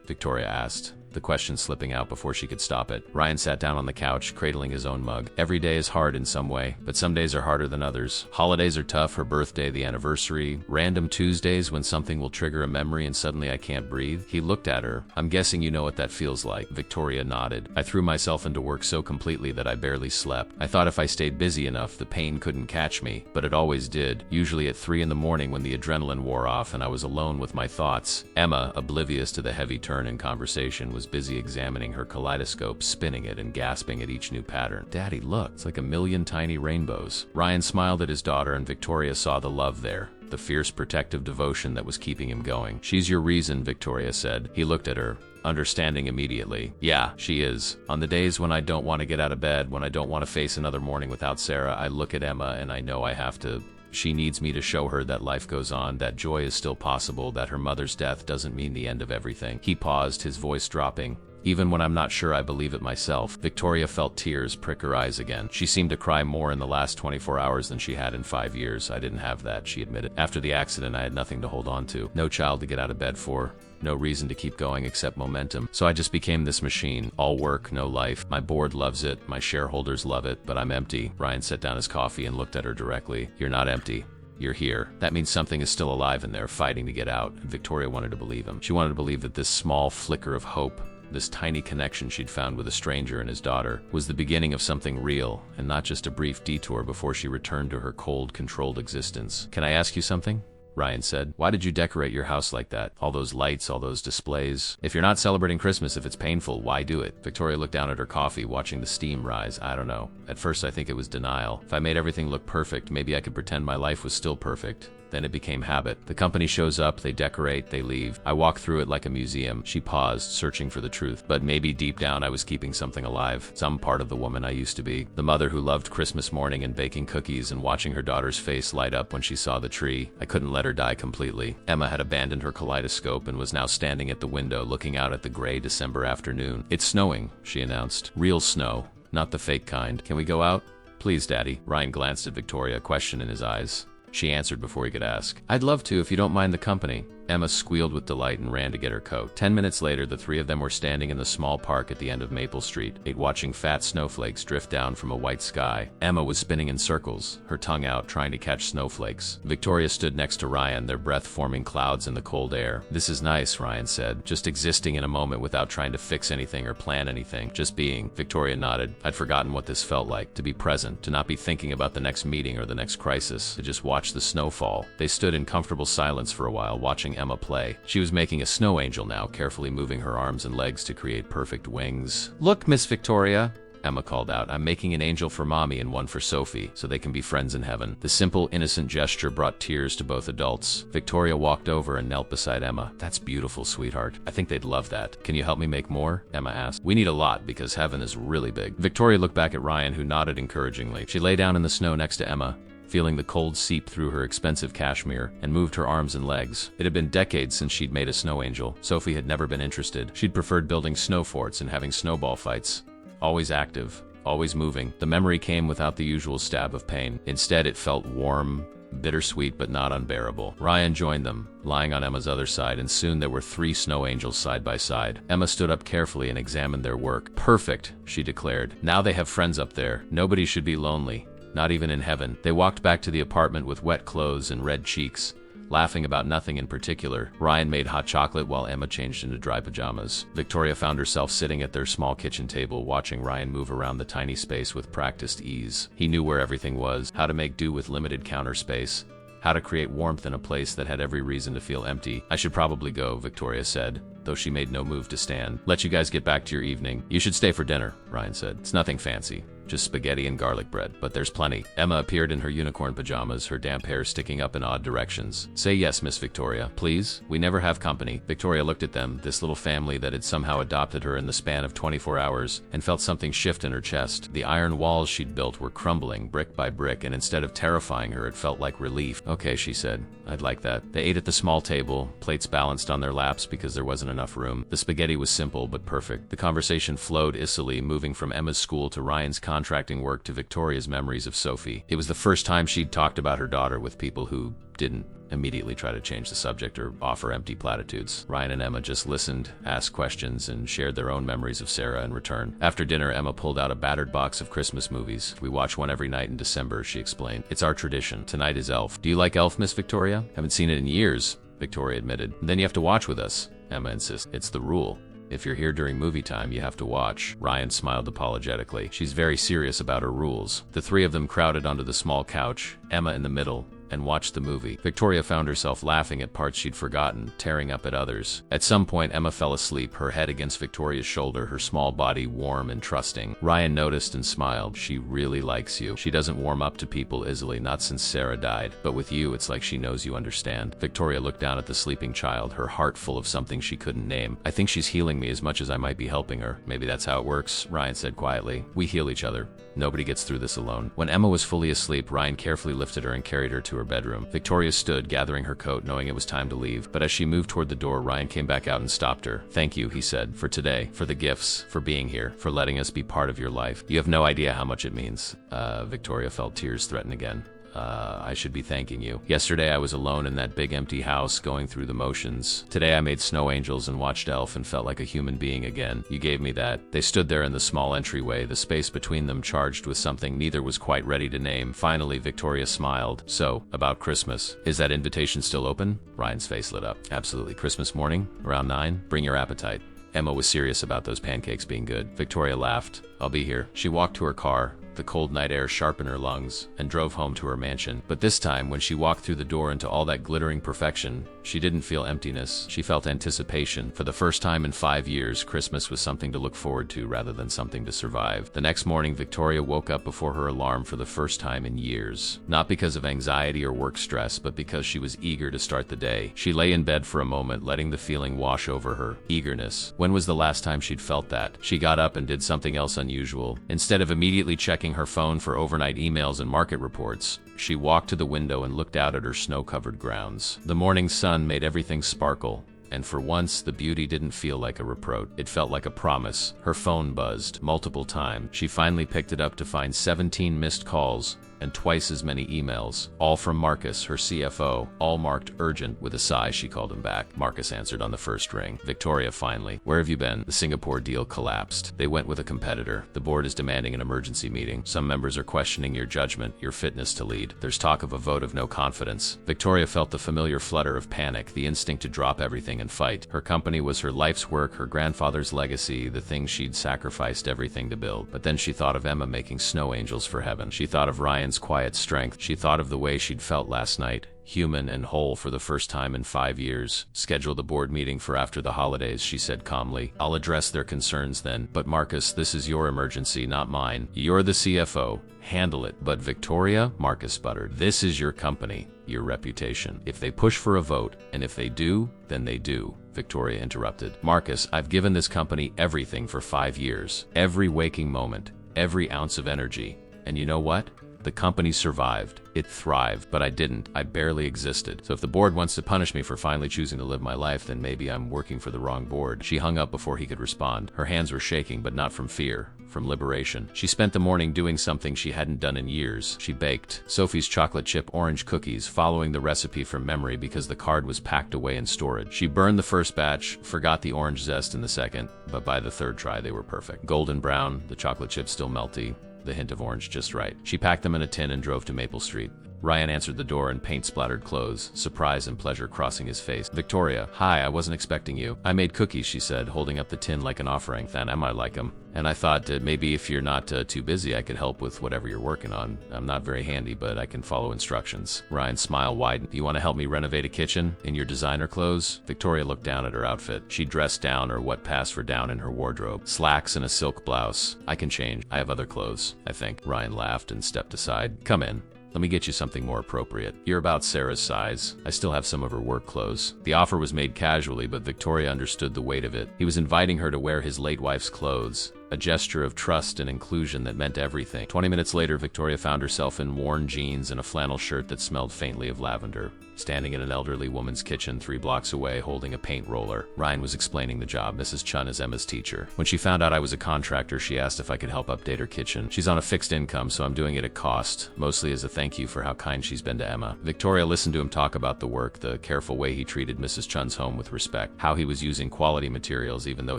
S1: Victoria asked, the question slipping out before she could stop it. Ryan sat down on the couch, cradling his own mug. Every day is hard in some way, but some days are harder than others. Holidays are tough, her birthday, the anniversary, random Tuesdays when something will trigger a memory and suddenly I can't breathe. He looked at her. I'm guessing you know what that feels like. Victoria nodded. I threw myself into work so completely that I barely slept. I thought if I stayed busy enough, the pain couldn't catch me, but it always did, usually at 3 in the morning when the adrenaline wore off and I was alone with my thoughts. Emma, oblivious to the heavy turn in conversation, was busy examining her kaleidoscope, spinning it and gasping at each new pattern. Daddy, look, it's like a million tiny rainbows. Ryan smiled at his daughter and Victoria saw the love there, the fierce protective devotion that was keeping him going. She's your reason, Victoria said. He looked at her, understanding immediately. Yeah, she is. On the days when I don't want to get out of bed, when I don't want to face another morning without Sarah, I look at Emma and I know I have to. She needs me to show her that life goes on, that joy is still possible, that her mother's death doesn't mean the end of everything. He paused, his voice dropping. Even when I'm not sure I believe it myself. Victoria felt tears prick her eyes again. She seemed to cry more in the last 24 hours than she had in 5 years. I didn't have that, she admitted. After the accident, I had nothing to hold on to. No child to get out of bed for. No reason to keep going except momentum. So I just became this machine. All work, no life. My board loves it. My shareholders love it, but I'm empty. Ryan set down his coffee and looked at her directly. You're not empty. You're here. That means something is still alive in there, fighting to get out. And Victoria wanted to believe him. She wanted to believe that this small flicker of hope, this tiny connection she'd found with a stranger and his daughter, was the beginning of something real, and not just a brief detour before she returned to her cold, controlled existence. Can I ask you something? Ryan said. Why did you decorate your house like that? All those lights, all those displays. If you're not celebrating Christmas, if it's painful, why do it? Victoria looked down at her coffee, watching the steam rise. I don't know. At first I think it was denial. If I made everything look perfect, maybe I could pretend my life was still perfect. Then it became habit. The company shows up, they decorate, they leave. I walk through it like a museum. She paused, searching for the truth. But maybe deep down I was keeping something alive. Some part of the woman I used to be. The mother who loved Christmas morning and baking cookies and watching her daughter's face light up when she saw the tree. I couldn't let her die completely. Emma had abandoned her kaleidoscope and was now standing at the window looking out at the gray December afternoon. It's snowing, she announced. Real snow, not the fake kind. Can we go out? Please, Daddy. Ryan glanced at Victoria, question in his eyes. She answered before he could ask. I'd love to if you don't mind the company. Emma squealed with delight and ran to get her coat. 10 minutes later, the three of them were standing in the small park at the end of Maple Street, watching fat snowflakes drift down from a white sky. Emma was spinning in circles, her tongue out, trying to catch snowflakes. Victoria stood next to Ryan, their breath forming clouds in the cold air. This is nice, Ryan said, just existing in a moment without trying to fix anything or plan anything, just being. Victoria nodded. I'd forgotten what this felt like, to be present, to not be thinking about the next meeting or the next crisis, to just watch the snow fall. They stood in comfortable silence for a while, watching Emma play. She was making a snow angel now, carefully moving her arms and legs to create perfect wings. Look, Miss Victoria, Emma called out. I'm making an angel for Mommy and one for Sophie, so they can be friends in heaven. The simple, innocent gesture brought tears to both adults. Victoria walked over and knelt beside Emma. That's beautiful, sweetheart. I think they'd love that. Can you help me make more? Emma asked. We need a lot, because heaven is really big. Victoria looked back at Ryan, who nodded encouragingly. She lay down in the snow next to Emma, feeling the cold seep through her expensive cashmere, and moved her arms and legs. It had been decades since she'd made a snow angel. Sophie had never been interested. She'd preferred building snow forts and having snowball fights. Always active, always moving. The memory came without the usual stab of pain. Instead, it felt warm, bittersweet, but not unbearable. Ryan joined them, lying on Emma's other side, and soon there were 3 snow angels side by side. Emma stood up carefully and examined their work. Perfect, she declared. Now they have friends up there. Nobody should be lonely. Not even in heaven. They walked back to the apartment with wet clothes and red cheeks, laughing about nothing in particular. Ryan made hot chocolate while Emma changed into dry pajamas. Victoria found herself sitting at their small kitchen table, watching Ryan move around the tiny space with practiced ease. He knew where everything was, how to make do with limited counter space, how to create warmth in a place that had every reason to feel empty. I should probably go, Victoria said, though she made no move to stand. Let you guys get back to your evening. You should stay for dinner, Ryan said. It's nothing fancy. Just spaghetti and garlic bread, but there's plenty. Emma appeared in her unicorn pajamas, her damp hair sticking up in odd directions. Say yes, Miss Victoria, please. We never have company. Victoria looked at them, this little family that had somehow adopted her in the span of 24 hours, and felt something shift in her chest. The iron walls she'd built were crumbling, brick by brick, and instead of terrifying her, it felt like relief. Okay, she said. I'd like that. They ate at the small table, plates balanced on their laps because there wasn't enough room. The spaghetti was simple but perfect. The conversation flowed easily, moving from Emma's school to Ryan's contracting work to Victoria's memories of Sophie. It was the first time she'd talked about her daughter with people who didn't immediately try to change the subject or offer empty platitudes. Ryan and Emma just listened, asked questions, and shared their own memories of Sarah in return. After dinner, Emma pulled out a battered box of Christmas movies. We watch one every night in December, she explained. It's our tradition. Tonight is Elf. Do you like Elf, Miss Victoria? Haven't seen it in years, Victoria admitted. Then you have to watch with us, Emma insisted. It's the rule. If you're here during movie time, you have to watch. Ryan smiled apologetically. She's very serious about her rules. The 3 of them crowded onto the small couch, Emma in the middle, and watched the movie. Victoria found herself laughing at parts she'd forgotten, tearing up at others. At some point, Emma fell asleep, her head against Victoria's shoulder, her small body warm and trusting. Ryan noticed and smiled. She really likes you. She doesn't warm up to people easily, not since Sarah died. But with you, it's like she knows you understand. Victoria looked down at the sleeping child, her heart full of something she couldn't name. I think she's healing me as much as I might be helping her. Maybe that's how it works, Ryan said quietly. We heal each other. Nobody gets through this alone. When Emma was fully asleep, Ryan carefully lifted her and carried her to her bedroom. Victoria stood, gathering her coat, knowing it was time to leave. But as she moved toward the door, Ryan came back out and stopped her. Thank you, he said, for today, for the gifts, for being here, for letting us be part of your life. You have no idea how much it means. Victoria felt tears threaten again. I should be thanking you. Yesterday I was alone in that big empty house going through the motions. Today I made snow angels and watched Elf and felt like a human being again. You gave me that. They stood there in the small entryway, the space between them charged with something neither was quite ready to name. Finally, Victoria smiled. So, about Christmas. Is that invitation still open? Ryan's face lit up. Absolutely. Christmas morning, around 9? Bring your appetite. Emma was serious about those pancakes being good. Victoria laughed. I'll be here. She walked to her car, the cold night air sharp in her lungs, and drove home to her mansion. But this time, when she walked through the door into all that glittering perfection, she didn't feel emptiness. She felt anticipation. For the first time in 5 years, Christmas was something to look forward to rather than something to survive. The next morning, Victoria woke up before her alarm for the first time in years. Not because of anxiety or work stress, but because she was eager to start the day. She lay in bed for a moment, letting the feeling wash over her. Eagerness. When was the last time she'd felt that? She got up and did something else unusual. Instead of immediately checking her phone for overnight emails and market reports, she walked to the window and looked out at her snow-covered grounds. The morning sun made everything sparkle, and for once, the beauty didn't feel like a reproach. It felt like a promise. Her phone buzzed multiple times. She finally picked it up to find 17 missed calls and twice as many emails, all from Marcus, her CFO, all marked urgent. With a sigh, she called him back. Marcus answered on the first ring. Victoria finally. Where have you been? The Singapore deal collapsed. They went with a competitor. The board is demanding an emergency meeting. Some members are questioning your judgment, your fitness to lead. There's talk of a vote of no confidence. Victoria felt the familiar flutter of panic, the instinct to drop everything and fight. Her company was her life's work, her grandfather's legacy, the thing she'd sacrificed everything to build. But then she thought of Emma making snow angels for heaven. She thought of Ryan's quiet strength. She thought of the way she'd felt last night, human and whole for the first time in 5 years. Schedule the board meeting for after the holidays, she said calmly. I'll address their concerns then. But Marcus, this is your emergency, not mine. You're the CFO. Handle it. But Victoria, Marcus sputtered, this is your company, your reputation. If they push for a vote, and if they do, then they do. Victoria interrupted. Marcus, I've given this company everything for 5 years. Every waking moment, every ounce of energy. And you know what? The company survived. It thrived, but I didn't. I barely existed. So if the board wants to punish me for finally choosing to live my life, then maybe I'm working for the wrong board. She hung up before he could respond. Her hands were shaking, but not from fear, from liberation. She spent the morning doing something she hadn't done in years. She baked Sophie's chocolate chip orange cookies, following the recipe from memory because the card was packed away in storage. She burned the first batch, forgot the orange zest in the second, but by the third try they were perfect. Golden brown, the chocolate chips still melty, the hint of orange just right. She packed them in a tin and drove to Maple Street. Ryan answered the door in paint-splattered clothes, surprise and pleasure crossing his face. Victoria, hi, I wasn't expecting you. I made cookies, she said, holding up the tin like an offering. Then I might like them. And I thought maybe if you're not too busy, I could help with whatever you're working on. I'm not very handy, but I can follow instructions. Ryan's smile widened. You want to help me renovate a kitchen in your designer clothes? Victoria looked down at her outfit. She dressed down, or what passed for down, in her wardrobe. Slacks and a silk blouse. I can change. I have other clothes, I think. Ryan laughed and stepped aside. Come in. Let me get you something more appropriate. You're about Sarah's size. I still have some of her work clothes. The offer was made casually, but Victoria understood the weight of it. He was inviting her to wear his late wife's clothes, a gesture of trust and inclusion that meant everything. 20 minutes later, Victoria found herself in worn jeans and a flannel shirt that smelled faintly of lavender, standing in an elderly woman's kitchen 3 blocks away holding a paint roller. Ryan was explaining the job. Mrs. Chun is Emma's teacher. When she found out I was a contractor, she asked if I could help update her kitchen. She's on a fixed income, so I'm doing it at cost, mostly as a thank you for how kind she's been to Emma. Victoria listened to him talk about the work, the careful way he treated Mrs. Chun's home with respect, how he was using quality materials even though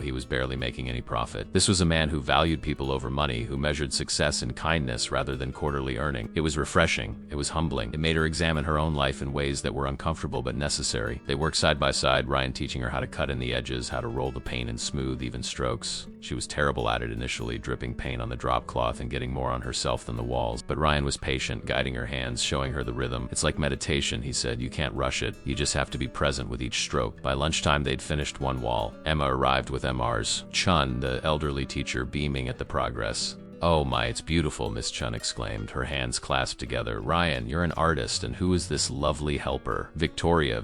S1: he was barely making any profit. This was a man who valued people over money, who measured success in kindness rather than quarterly earning. It was refreshing. It was humbling. It made her examine her own life in ways that were uncomfortable but necessary. They worked side by side, Ryan teaching her how to cut in the edges, how to roll the paint in smooth, even strokes. She was terrible at it initially, dripping paint on the drop cloth and getting more on herself than the walls. But Ryan was patient, guiding her hands, showing her the rhythm. It's like meditation, he said. You can't rush it. You just have to be present with each stroke. By lunchtime, they'd finished one wall. Emma arrived with MRs. Chun, the elderly teacher, beaming at the progress. Oh my, it's beautiful, Miss Chun exclaimed, her hands clasped together. Ryan, you're an artist, and who is this lovely helper? Victoria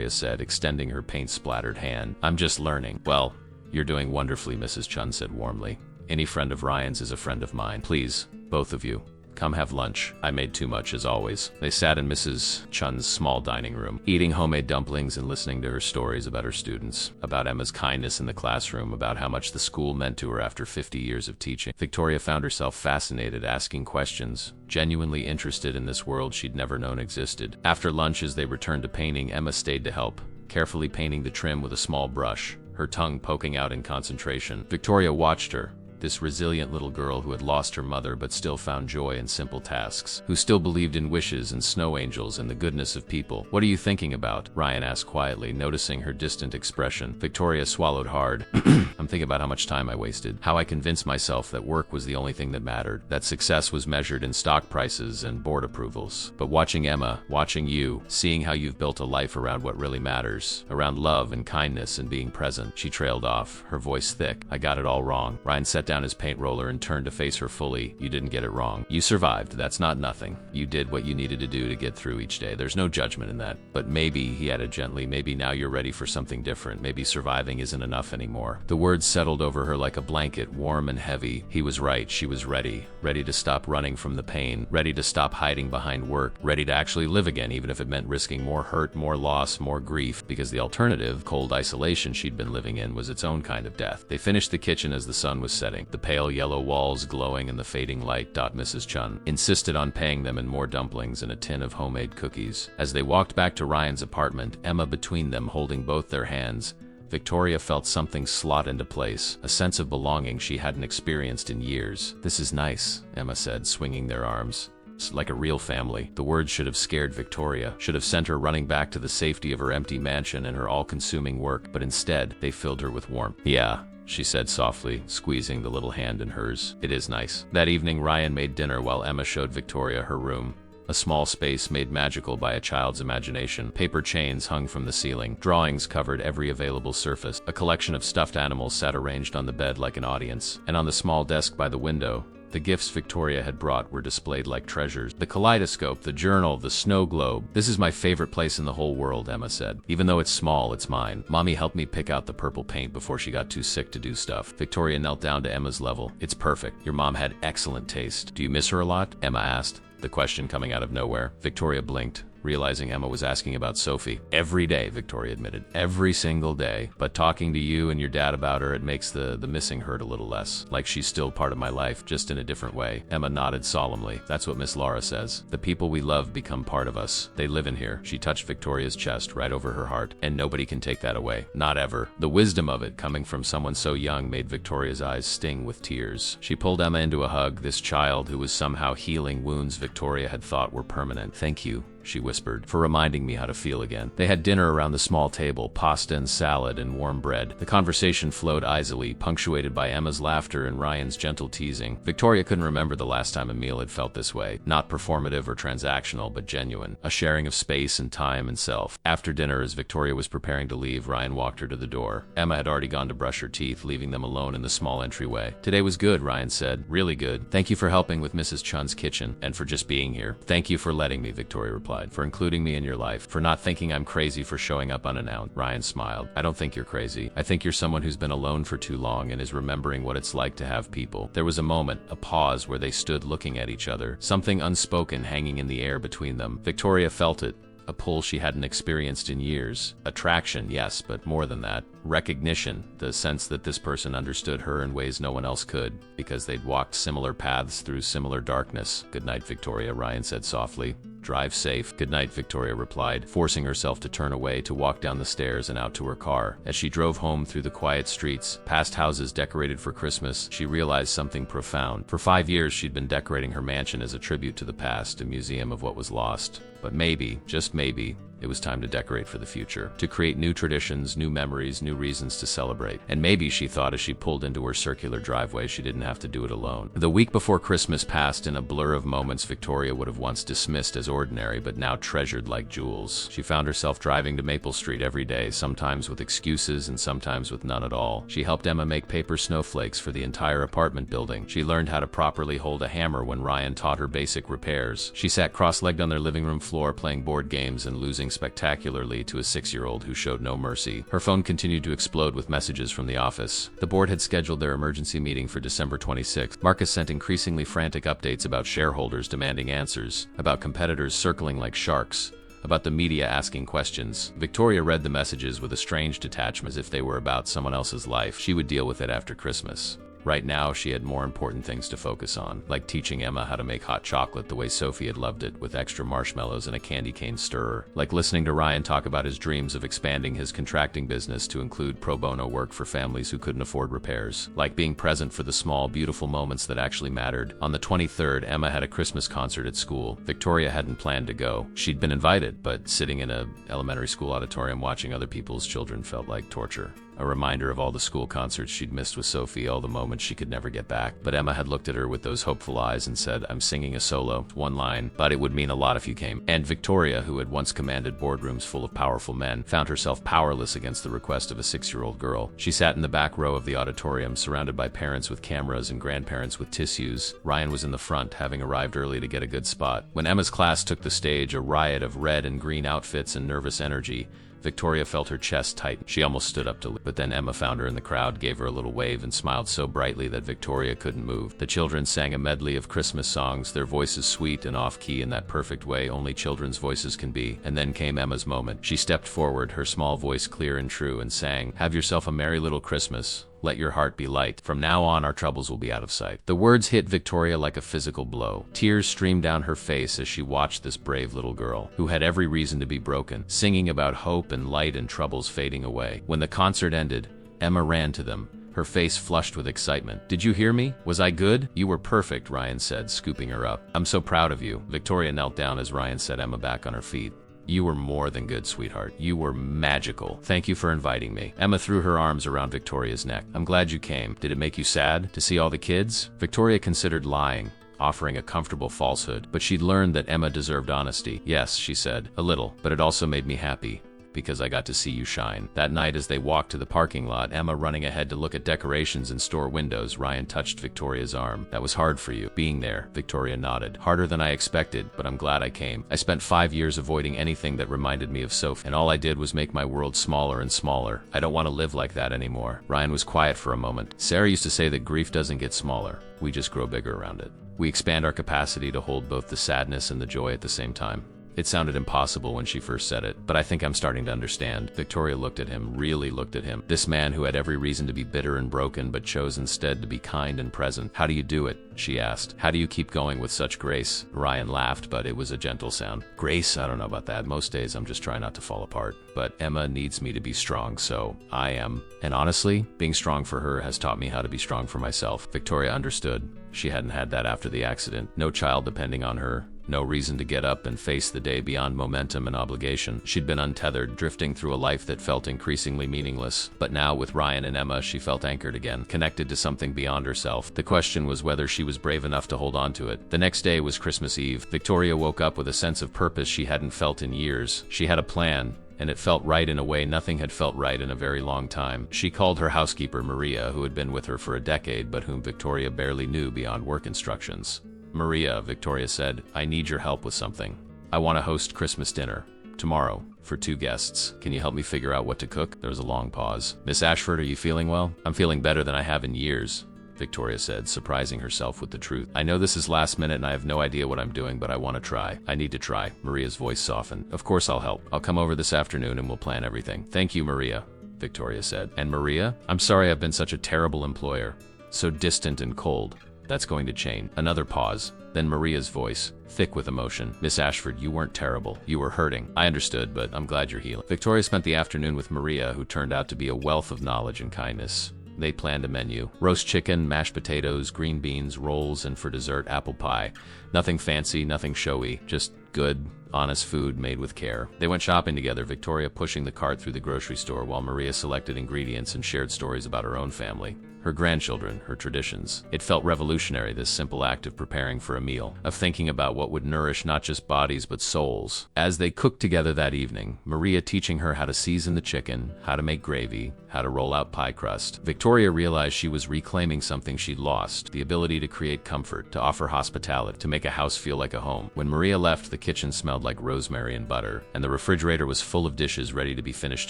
S1: said, extending her paint-splattered hand. I'm just learning. Well, you're doing wonderfully, Mrs. Chun said warmly. Any friend of Ryan's is a friend of mine. Please, both of you, come have lunch. I made too much, as always. They sat in Mrs. Chun's small dining room, eating homemade dumplings and listening to her stories about her students, about Emma's kindness in the classroom, about how much the school meant to her after 50 years of teaching. Victoria found herself fascinated, asking questions, genuinely interested in this world she'd never known existed. After lunch, as they returned to painting, Emma stayed to help, carefully painting the trim with a small brush, her tongue poking out in concentration. Victoria watched her. this resilient little girl who had lost her mother but still found joy in simple tasks, who still believed in wishes and snow angels and the goodness of people. What are you thinking about? Ryan asked quietly, noticing her distant expression. Victoria swallowed hard. I'm thinking about how much time I wasted, how I convinced myself that work was the only thing that mattered, that success was measured in stock prices and board approvals. But watching Emma, watching you, seeing how you've built a life around what really matters, around love and kindness and being present. She trailed off, her voice thick. I got it all wrong. Ryan set down his paint roller and turned to face her fully. You didn't get it wrong. You survived. That's not nothing. You did what you needed to do to get through each day. There's no judgment in that. But maybe, he added gently, maybe now you're ready for something different. Maybe surviving isn't enough anymore. The words settled over her like a blanket, warm and heavy. He was right. She was ready. Ready to stop running from the pain. Ready to stop hiding behind work. Ready to actually live again, even if it meant risking more hurt, more loss, more grief. Because the alternative, cold isolation she'd been living in, was its own kind of death. They finished the kitchen as the sun was setting, the pale yellow walls glowing in the fading light. Mrs. Chun insisted on paying them in more dumplings and a tin of homemade cookies. As they walked back to Ryan's apartment, Emma between them holding both their hands, Victoria felt something slot into place, a sense of belonging she hadn't experienced in years. This is nice, Emma said, swinging their arms. It's like a real family. The words should have scared Victoria, should have sent her running back to the safety of her empty mansion and her all-consuming work, but instead, they filled her with warmth. Yeah, she said softly, squeezing the little hand in hers. It is nice. That evening, Ryan made dinner while Emma showed Victoria her room. A small space made magical by a child's imagination. Paper chains hung from the ceiling. Drawings covered every available surface. A collection of stuffed animals sat arranged on the bed like an audience. And on the small desk by the window, the gifts Victoria had brought were displayed like treasures. The kaleidoscope, the journal, the snow globe. This is my favorite place in the whole world, Emma said. Even though it's small, it's mine. Mommy helped me pick out the purple paint before she got too sick to do stuff. Victoria knelt down to Emma's level. It's perfect. Your mom had excellent taste. Do you miss her a lot? Emma asked, the question coming out of nowhere. Victoria blinked, realizing Emma was asking about Sophie. Every day, Victoria admitted. Every single day. But talking to you and your dad about her, it makes the missing hurt a little less. Like she's still part of my life, just in a different way. Emma nodded solemnly. That's what Miss Laura says. The people we love become part of us. They live in here. She touched Victoria's chest right over her heart, and nobody can take that away. Not ever. The wisdom of it, coming from someone so young, made Victoria's eyes sting with tears. She pulled Emma into a hug, this child who was somehow healing wounds Victoria had thought were permanent. Thank you, she whispered, for reminding me how to feel again. They had dinner around the small table, pasta and salad and warm bread. The conversation flowed easily, punctuated by Emma's laughter and Ryan's gentle teasing. Victoria couldn't remember the last time a meal had felt this way. Not performative or transactional, but genuine. A sharing of space and time and self. After dinner, as Victoria was preparing to leave, Ryan walked her to the door. Emma had already gone to brush her teeth, leaving them alone in the small entryway. Today was good, Ryan said. Really good. Thank you for helping with Mrs. Chun's kitchen, and for just being here. Thank you for letting me, Victoria replied. For including me in your life, for not thinking I'm crazy for showing up unannounced. Ryan smiled. I don't think you're crazy. I think you're someone who's been alone for too long and is remembering what it's like to have people. There was a moment, a pause where they stood looking at each other, something unspoken hanging in the air between them. Victoria felt it. A pull she hadn't experienced in years. Attraction, yes, but more than that. Recognition, the sense that this person understood her in ways no one else could, because they'd walked similar paths through similar darkness. Good night, Victoria, Ryan said softly. Drive safe. Good night, Victoria replied, forcing herself to turn away to walk down the stairs and out to her car. As she drove home through the quiet streets, past houses decorated for Christmas, she realized something profound. For 5 years, she'd been decorating her mansion as a tribute to the past, a museum of what was lost. But maybe, just maybe, it was time to decorate for the future, to create new traditions, new memories, new reasons to celebrate. And maybe, she thought as she pulled into her circular driveway, she didn't have to do it alone. The week before Christmas passed in a blur of moments Victoria would have once dismissed as ordinary, but now treasured like jewels. She found herself driving to Maple Street every day, sometimes with excuses and sometimes with none at all. She helped Emma make paper snowflakes for the entire apartment building. She learned how to properly hold a hammer when Ryan taught her basic repairs. She sat cross-legged on their living room floor playing board games and losing spectacularly to a 6-year-old who showed no mercy. Her phone continued to explode with messages from the office. The board had scheduled their emergency meeting for December 26th. Marcus sent increasingly frantic updates about shareholders demanding answers, about competitors circling like sharks, about the media asking questions. Victoria read the messages with a strange detachment, as if they were about someone else's life. She would deal with it after Christmas. Right now, she had more important things to focus on, like teaching Emma how to make hot chocolate the way Sophie had loved it, with extra marshmallows and a candy cane stirrer. Like listening to Ryan talk about his dreams of expanding his contracting business to include pro bono work for families who couldn't afford repairs. Like being present for the small, beautiful moments that actually mattered. On the 23rd, Emma had a Christmas concert at school. Victoria hadn't planned to go. She'd been invited, but sitting in an elementary school auditorium watching other people's children felt like torture. A reminder of all the school concerts she'd missed with Sophie, all the moments she could never get back. But Emma had looked at her with those hopeful eyes and said, "I'm singing a solo, one line, but it would mean a lot if you came." And Victoria, who had once commanded boardrooms full of powerful men, found herself powerless against the request of a 6-year-old girl. She sat in the back row of the auditorium, surrounded by parents with cameras and grandparents with tissues. Ryan was in the front, having arrived early to get a good spot. When Emma's class took the stage, a riot of red and green outfits and nervous energy, Victoria felt her chest tighten. She almost stood up to leave, but then Emma found her in the crowd, gave her a little wave, and smiled so brightly that Victoria couldn't move. The children sang a medley of Christmas songs, their voices sweet and off-key in that perfect way only children's voices can be. And then came Emma's moment. She stepped forward, her small voice clear and true, and sang, "Have yourself a merry little Christmas. Let your heart be light. From now on, our troubles will be out of sight." The words hit Victoria like a physical blow. Tears streamed down her face as she watched this brave little girl, who had every reason to be broken, singing about hope and light and troubles fading away. When the concert ended, Emma ran to them, her face flushed with excitement. "Did you hear me? Was I good?" "You were perfect," Ryan said, scooping her up. "I'm so proud of you." Victoria knelt down as Ryan set Emma back on her feet. "You were more than good, sweetheart. You were magical. Thank you for inviting me." Emma threw her arms around Victoria's neck. "I'm glad you came. Did it make you sad to see all the kids?" Victoria considered lying, offering a comfortable falsehood, but she'd learned that Emma deserved honesty. "Yes," she said, "a little, but it also made me happy, because I got to see you shine." That night as they walked to the parking lot, Emma running ahead to look at decorations in store windows, Ryan touched Victoria's arm. "That was hard for you, being there." Victoria nodded. "Harder than I expected, but I'm glad I came. I spent 5 years avoiding anything that reminded me of Sophie, and all I did was make my world smaller and smaller. I don't want to live like that anymore." Ryan was quiet for a moment. "Sarah used to say that grief doesn't get smaller. We just grow bigger around it. We expand our capacity to hold both the sadness and the joy at the same time." It sounded impossible when she first said it, but I think I'm starting to understand. Victoria looked at him, really looked at him. This man who had every reason to be bitter and broken, but chose instead to be kind and present. "How do you do it?" she asked. "How do you keep going with such grace?" Ryan laughed, but it was a gentle sound. "Grace? I don't know about that. Most days I'm just trying not to fall apart. But Emma needs me to be strong, so I am. And honestly, being strong for her has taught me how to be strong for myself." Victoria understood. She hadn't had that after the accident. No child depending on her. No reason to get up and face the day beyond momentum and obligation. She'd been untethered, drifting through a life that felt increasingly meaningless. But now, with Ryan and Emma, she felt anchored again, connected to something beyond herself. The question was whether she was brave enough to hold on to it. The next day was Christmas Eve. Victoria woke up with a sense of purpose she hadn't felt in years. She had a plan, and it felt right in a way nothing had felt right in a very long time. She called her housekeeper, Maria, who had been with her for a decade, but whom Victoria barely knew beyond work instructions. "Maria," Victoria said, "I need your help with something. I want to host Christmas dinner tomorrow for 2 guests. Can you help me figure out what to cook?" There was a long pause. "Miss Ashford, are you feeling well?" "I'm feeling better than I have in years," Victoria said, surprising herself with the truth. "I know this is last minute and I have no idea what I'm doing, but I want to try. I need to try." Maria's voice softened. "Of course I'll help. I'll come over this afternoon and we'll plan everything." "Thank you, Maria," Victoria said. "And Maria? I'm sorry I've been such a terrible employer. So distant and cold. That's going to change." Another pause. Then Maria's voice, thick with emotion. "Miss Ashford, you weren't terrible. You were hurting. I understood, but I'm glad you're healing." Victoria spent the afternoon with Maria, who turned out to be a wealth of knowledge and kindness. They planned a menu. Roast chicken, mashed potatoes, green beans, rolls, and for dessert, apple pie. Nothing fancy, nothing showy, just good, honest food made with care. They went shopping together, Victoria pushing the cart through the grocery store while Maria selected ingredients and shared stories about her own family, her grandchildren, her traditions. It felt revolutionary, this simple act of preparing for a meal, of thinking about what would nourish not just bodies but souls. As they cooked together that evening, Maria teaching her how to season the chicken, how to make gravy, how to roll out pie crust, Victoria realized she was reclaiming something she'd lost, the ability to create comfort, to offer hospitality, to make a house feel like a home. When Maria left, the kitchen smelled like rosemary and butter, and the refrigerator was full of dishes ready to be finished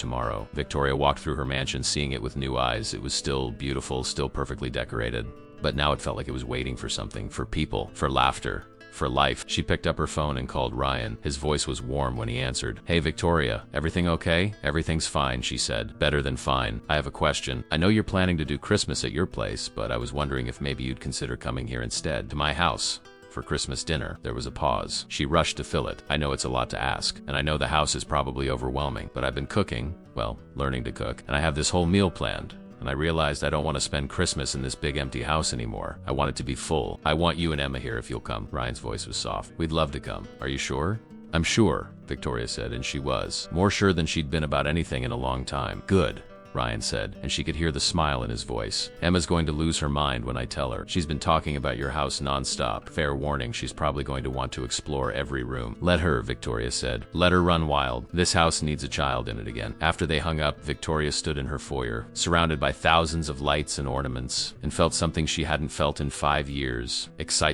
S1: tomorrow. Victoria walked through her mansion, seeing it with new eyes. It was still beautiful, still perfectly decorated, but now it felt like it was waiting for something, for people, for laughter, For life. She picked up her phone and called Ryan. His voice was warm when he answered. Hey Victoria, everything okay? Everything's fine, she said. Better than fine. I have a question. I know you're planning to do Christmas at your place, but I was wondering if maybe you'd consider coming here instead, to my house. For Christmas dinner. There was a pause. She rushed to fill it. I know it's a lot to ask, and I know the house is probably overwhelming, but I've been cooking, well, learning to cook, and I have this whole meal planned. And I realized I don't want to spend Christmas in this big empty house anymore. I want it to be full. I want you and Emma here if you'll come. Ryan's voice was soft. We'd love to come. Are you sure? I'm sure, Victoria said, and she was. More sure than she'd been about anything in a long time. Good, Ryan said, and she could hear the smile in his voice. Emma's going to lose her mind when I tell her. She's been talking about your house nonstop. Fair warning, she's probably going to want to explore every room. Let her, Victoria said. Let her run wild. This house needs a child in it again. After they hung up, Victoria stood in her foyer, surrounded by thousands of lights and ornaments, and felt something she hadn't felt in 5 years.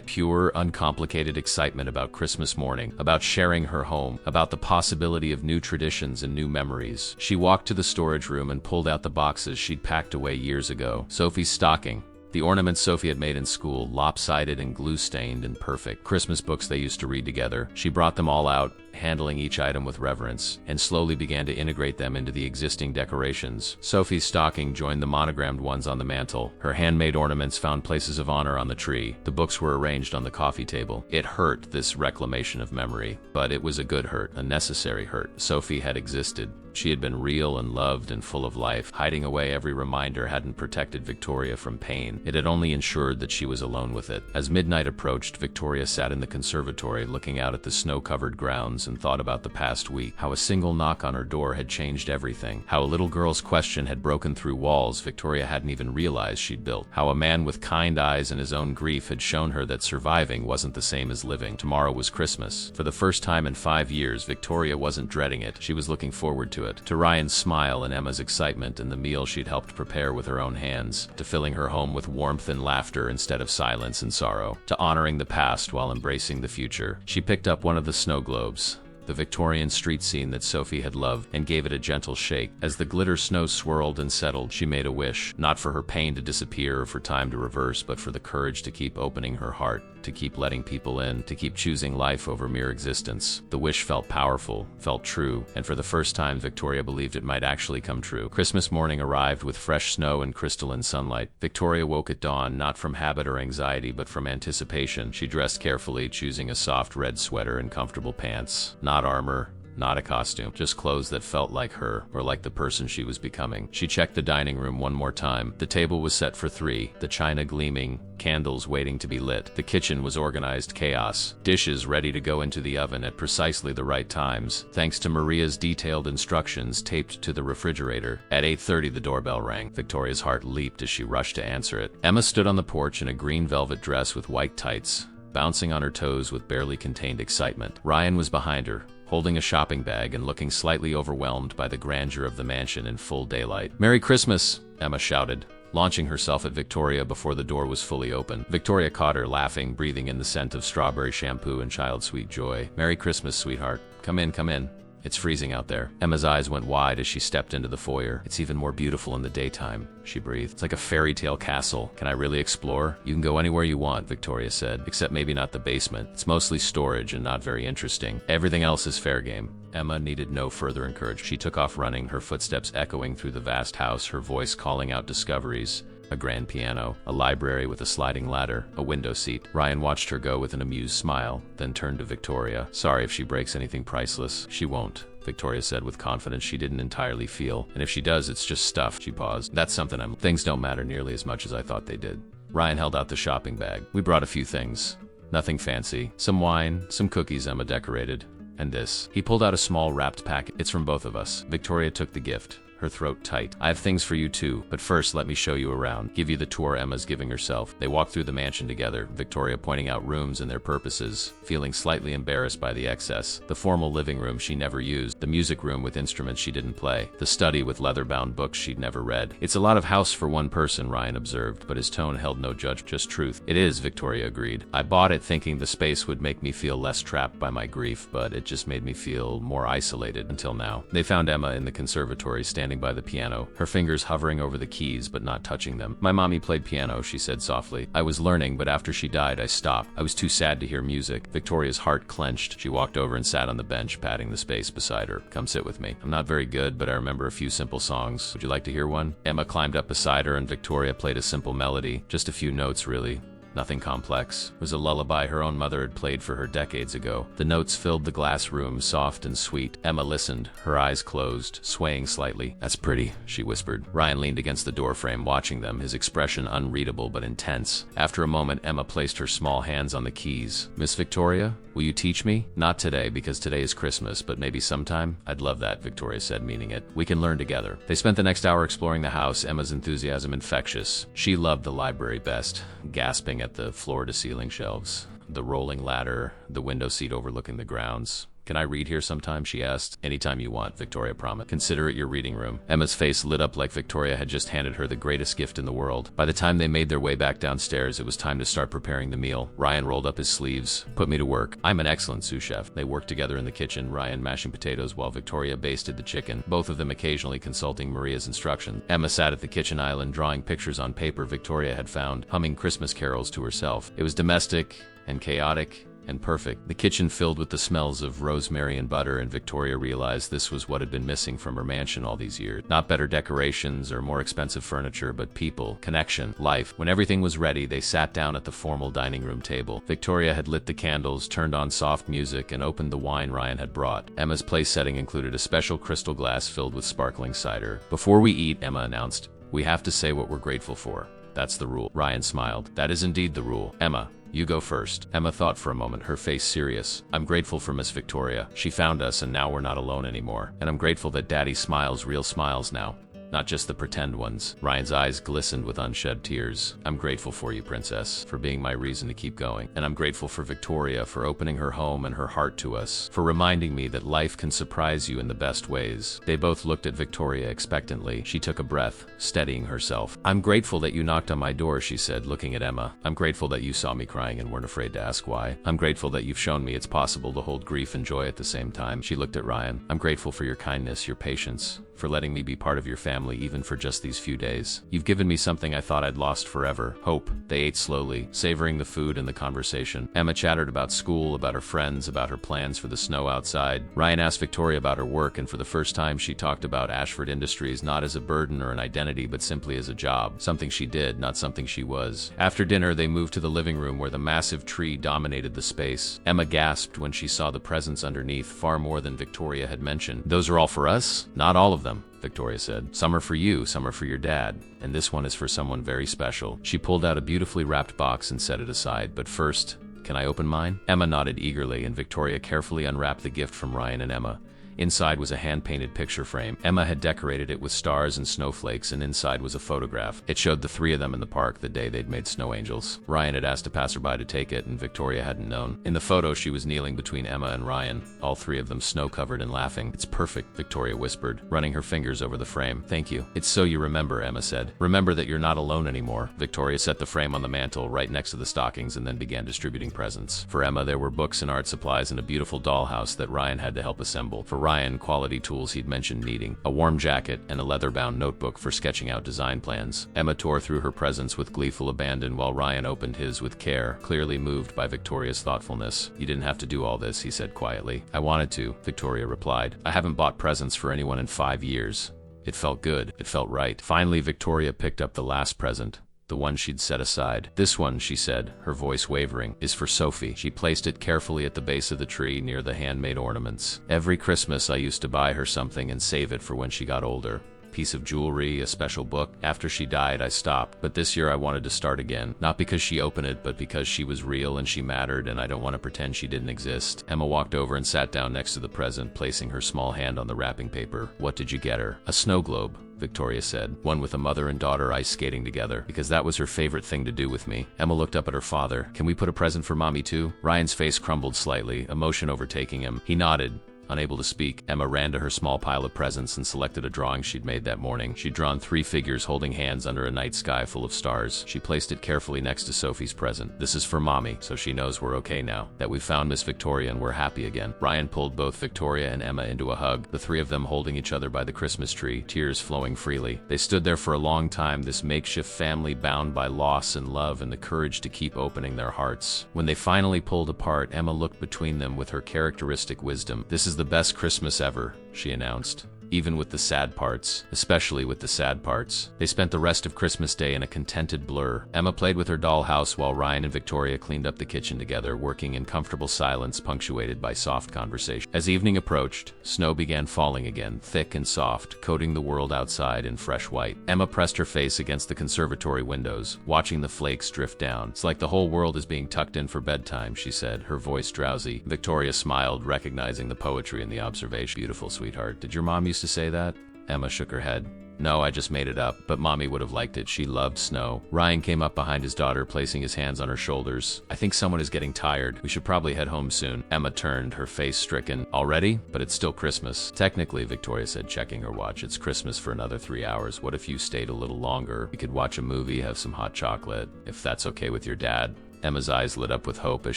S1: Pure, uncomplicated excitement about Christmas morning, about sharing her home, about the possibility of new traditions and new memories. She walked to the storage room and pulled out the boxes she'd packed away years ago. Sophie's stocking. The ornaments Sophie had made in school, lopsided and glue-stained and perfect. Christmas books they used to read together. She brought them all out, handling each item with reverence, and slowly began to integrate them into the existing decorations. Sophie's stocking joined the monogrammed ones on the mantle. Her handmade ornaments found places of honor on the tree. The books were arranged on the coffee table. It hurt, this reclamation of memory, but it was a good hurt, a necessary hurt. Sophie had existed. She had been real and loved and full of life. Hiding away every reminder hadn't protected Victoria from pain. It had only ensured that she was alone with it. As midnight approached, Victoria sat in the conservatory looking out at the snow-covered grounds and thought about the past week, how a single knock on her door had changed everything, how a little girl's question had broken through walls Victoria hadn't even realized she'd built, how a man with kind eyes and his own grief had shown her that surviving wasn't the same as living. Tomorrow was Christmas. For the first time in 5 years, Victoria wasn't dreading it. She was looking forward to it, to Ryan's smile and Emma's excitement and the meal she'd helped prepare with her own hands, to filling her home with warmth and laughter instead of silence and sorrow, to honoring the past while embracing the future. She picked up one of the snow globes, the Victorian street scene that Sophie had loved, and gave it a gentle shake. As the glitter snow swirled and settled, she made a wish, not for her pain to disappear or for time to reverse, but for the courage to keep opening her heart, to keep letting people in, to keep choosing life over mere existence. The wish felt powerful, felt true, and for the first time Victoria believed it might actually come true. Christmas morning arrived with fresh snow and crystalline sunlight. Victoria woke at dawn, not from habit or anxiety, but from anticipation. She dressed carefully, choosing a soft red sweater and comfortable pants. Not armor, not a costume, just clothes that felt like her, or like the person she was becoming. She checked the dining room one more time. The table was set for 3, the china gleaming, candles waiting to be lit. The kitchen was organized chaos, dishes ready to go into the oven at precisely the right times, thanks to Maria's detailed instructions taped to the refrigerator. At 8:30 the doorbell rang. Victoria's heart leaped as she rushed to answer it. Emma stood on the porch in a green velvet dress with white tights, bouncing on her toes with barely contained excitement. Ryan was behind her, holding a shopping bag and looking slightly overwhelmed by the grandeur of the mansion in full daylight. "Merry Christmas!" Emma shouted, launching herself at Victoria before the door was fully open. Victoria caught her, laughing, breathing in the scent of strawberry shampoo and child-sweet joy. "Merry Christmas, sweetheart. Come in, come in. It's freezing out there." Emma's eyes went wide as she stepped into the foyer. "It's even more beautiful in the daytime," she breathed. "It's like a fairy tale castle. Can I really explore?" "You can go anywhere you want," Victoria said, "except maybe not the basement. It's mostly storage and not very interesting. Everything else is fair game." Emma needed no further encouragement. She took off running, her footsteps echoing through the vast house, her voice calling out discoveries. A grand piano, a library with a sliding ladder, a window seat. Ryan watched her go with an amused smile, then turned to Victoria. "Sorry if she breaks anything priceless." "She won't," Victoria said with confidence she didn't entirely feel. "And if she does, it's just stuff." She paused. "That's something Things don't matter nearly as much as I thought they did." Ryan held out the shopping bag. "We brought a few things. Nothing fancy. Some wine, some cookies Emma decorated. And this." He pulled out a small wrapped packet. "It's from both of us." Victoria took the gift, her throat tight. "I have things for you too, but first let me show you around, give you the tour Emma's giving herself." They walked through the mansion together, Victoria pointing out rooms and their purposes, feeling slightly embarrassed by the excess. The formal living room she never used, the music room with instruments she didn't play, the study with leather-bound books she'd never read. "It's a lot of house for one person," Ryan observed, but his tone held no judgment, just truth. "It is," Victoria agreed. "I bought it thinking the space would make me feel less trapped by my grief, but it just made me feel more isolated until now." They found Emma in the conservatory, standing standing by the piano, her fingers hovering over the keys but not touching them. My mommy played piano, she said softly. I was learning, but after she died, I stopped. I was too sad to hear music. Victoria's heart clenched. She walked over and sat on the bench, patting the space beside her. Come sit with me. I'm not very good, but I remember a few simple songs. Would you like to hear one? Emma climbed up beside her and Victoria played a simple melody. Just a few notes, really. Nothing complex. It was a lullaby her own mother had played for her decades ago. The notes filled the glass room, soft and sweet. Emma listened, her eyes closed, swaying slightly. That's pretty, she whispered. Ryan leaned against the doorframe, watching them, his expression unreadable but intense. After a moment, Emma placed her small hands on the keys. Miss Victoria, will you teach me? Not today, because today is Christmas, but maybe sometime? I'd love that, Victoria said, meaning it. We can learn together. They spent the next hour exploring the house, Emma's enthusiasm infectious. She loved the library best, gasping at the floor-to-ceiling shelves, the rolling ladder, the window seat overlooking the grounds. Can I read here sometime, she asked. Anytime you want, Victoria promised. Consider it your reading room. Emma's face lit up like Victoria had just handed her the greatest gift in the world. By the time they made their way back downstairs, it was time to start preparing the meal. Ryan rolled up his sleeves. Put me to work. I'm an excellent sous chef. They worked together in the kitchen, Ryan mashing potatoes while Victoria basted the chicken, both of them occasionally consulting Maria's instructions. Emma sat at the kitchen island drawing pictures on paper Victoria had found, humming Christmas carols to herself. It was domestic and chaotic and perfect. The kitchen filled with the smells of rosemary and butter, and Victoria realized this was what had been missing from her mansion all these years. Not better decorations or more expensive furniture, but people, connection, life. When everything was ready, they sat down at the formal dining room table. Victoria had lit the candles, turned on soft music, and opened the wine Ryan had brought. Emma's place setting included a special crystal glass filled with sparkling cider. Before we eat, Emma announced, we have to say what we're grateful for. That's the rule. Ryan smiled. That is indeed the rule. Emma, you go first. Emma thought for a moment, her face serious. I'm grateful for Miss Victoria. She found us and now we're not alone anymore. And I'm grateful that Daddy smiles real smiles now. Not just the pretend ones. Ryan's eyes glistened with unshed tears. I'm grateful for you, Princess, for being my reason to keep going. And I'm grateful for Victoria for opening her home and her heart to us, for reminding me that life can surprise you in the best ways. They both looked at Victoria expectantly. She took a breath, steadying herself. I'm grateful that you knocked on my door, she said, looking at Emma. I'm grateful that you saw me crying and weren't afraid to ask why. I'm grateful that you've shown me it's possible to hold grief and joy at the same time. She looked at Ryan. I'm grateful for your kindness, your patience, for letting me be part of your family even for just these few days. You've given me something I thought I'd lost forever. Hope. They ate slowly, savoring the food and the conversation. Emma chattered about school, about her friends, about her plans for the snow outside. Ryan asked Victoria about her work, and for the first time she talked about Ashford Industries not as a burden or an identity, but simply as a job. Something she did, not something she was. After dinner, they moved to the living room where the massive tree dominated the space. Emma gasped when she saw the presents underneath, far more than Victoria had mentioned. Those are all for us? Not all of them, Victoria said. Some are for you, some are for your dad, and this one is for someone very special. She pulled out a beautifully wrapped box and set it aside, but first, can I open mine? Emma nodded eagerly, and Victoria carefully unwrapped the gift from Ryan and Emma. Inside was a hand-painted picture frame. Emma had decorated it with stars and snowflakes, and inside was a photograph. It showed the three of them in the park the day they'd made snow angels. Ryan had asked a passerby to take it, and Victoria hadn't known. In the photo, she was kneeling between Emma and Ryan, all three of them snow-covered and laughing. It's perfect, Victoria whispered, running her fingers over the frame. Thank you. It's so you remember, Emma said. Remember that you're not alone anymore. Victoria set the frame on the mantel right next to the stockings and then began distributing presents. For Emma, there were books and art supplies and a beautiful dollhouse that Ryan had to help assemble. For Ryan, quality tools he'd mentioned needing, a warm jacket, and a leather-bound notebook for sketching out design plans. Emma tore through her presents with gleeful abandon while Ryan opened his with care, clearly moved by Victoria's thoughtfulness. You didn't have to do all this, he said quietly. I wanted to, Victoria replied. I haven't bought presents for anyone in 5 years. It felt good. It felt right. Finally, Victoria picked up the last present, the one she'd set aside. This one, she said, her voice wavering, is for Sophie. She placed it carefully at the base of the tree near the handmade ornaments. Every Christmas I used to buy her something and save it for when she got older. Piece of jewelry, a special book. After she died, I stopped, but this year I wanted to start again. Not because she opened it, but because she was real and she mattered, and I don't want to pretend she didn't exist. Emma walked over and sat down next to the present, placing her small hand on the wrapping paper. What did you get her? A snow globe, Victoria said, one with a mother and daughter ice skating together, because that was her favorite thing to do with me. Emma looked up at her father. Can we put a present for Mommy too? Ryan's face crumbled slightly, emotion overtaking him. He nodded, Unable to speak, Emma ran to her small pile of presents and selected a drawing she'd made that morning. She'd drawn 3 figures holding hands under a night sky full of stars. She placed it carefully next to Sophie's present. "This is for Mommy, so she knows we're okay now, that we found Miss Victoria and we're happy again." Ryan pulled both Victoria and Emma into a hug, the 3 of them holding each other by the Christmas tree, tears flowing freely. They stood there for a long time, this makeshift family bound by loss and love and the courage to keep opening their hearts. When they finally pulled apart, Emma looked between them with her characteristic wisdom. "This is the best Christmas ever," she announced. "Even with the sad parts, especially with the sad parts." They spent the rest of Christmas Day in a contented blur. Emma played with her dollhouse while Ryan and Victoria cleaned up the kitchen together, working in comfortable silence punctuated by soft conversation. As evening approached, snow began falling again, thick and soft, coating the world outside in fresh white. Emma pressed her face against the conservatory windows, watching the flakes drift down. "It's like the whole world is being tucked in for bedtime," she said, her voice drowsy. Victoria smiled, recognizing the poetry in the observation. "Beautiful, sweetheart. Did your mom used to say that?" Emma shook her head. "No, I just made it up, but Mommy would have liked it. She loved snow." Ryan came up behind his daughter, placing his hands on her shoulders. "I think someone is getting tired. We should probably head home soon." Emma turned, her face stricken. "Already? But it's still Christmas." "Technically," Victoria said, checking her watch, "it's Christmas for another 3 hours. What if you stayed a little longer? We could watch a movie, have some hot chocolate, if that's okay with your dad." Emma's eyes lit up with hope as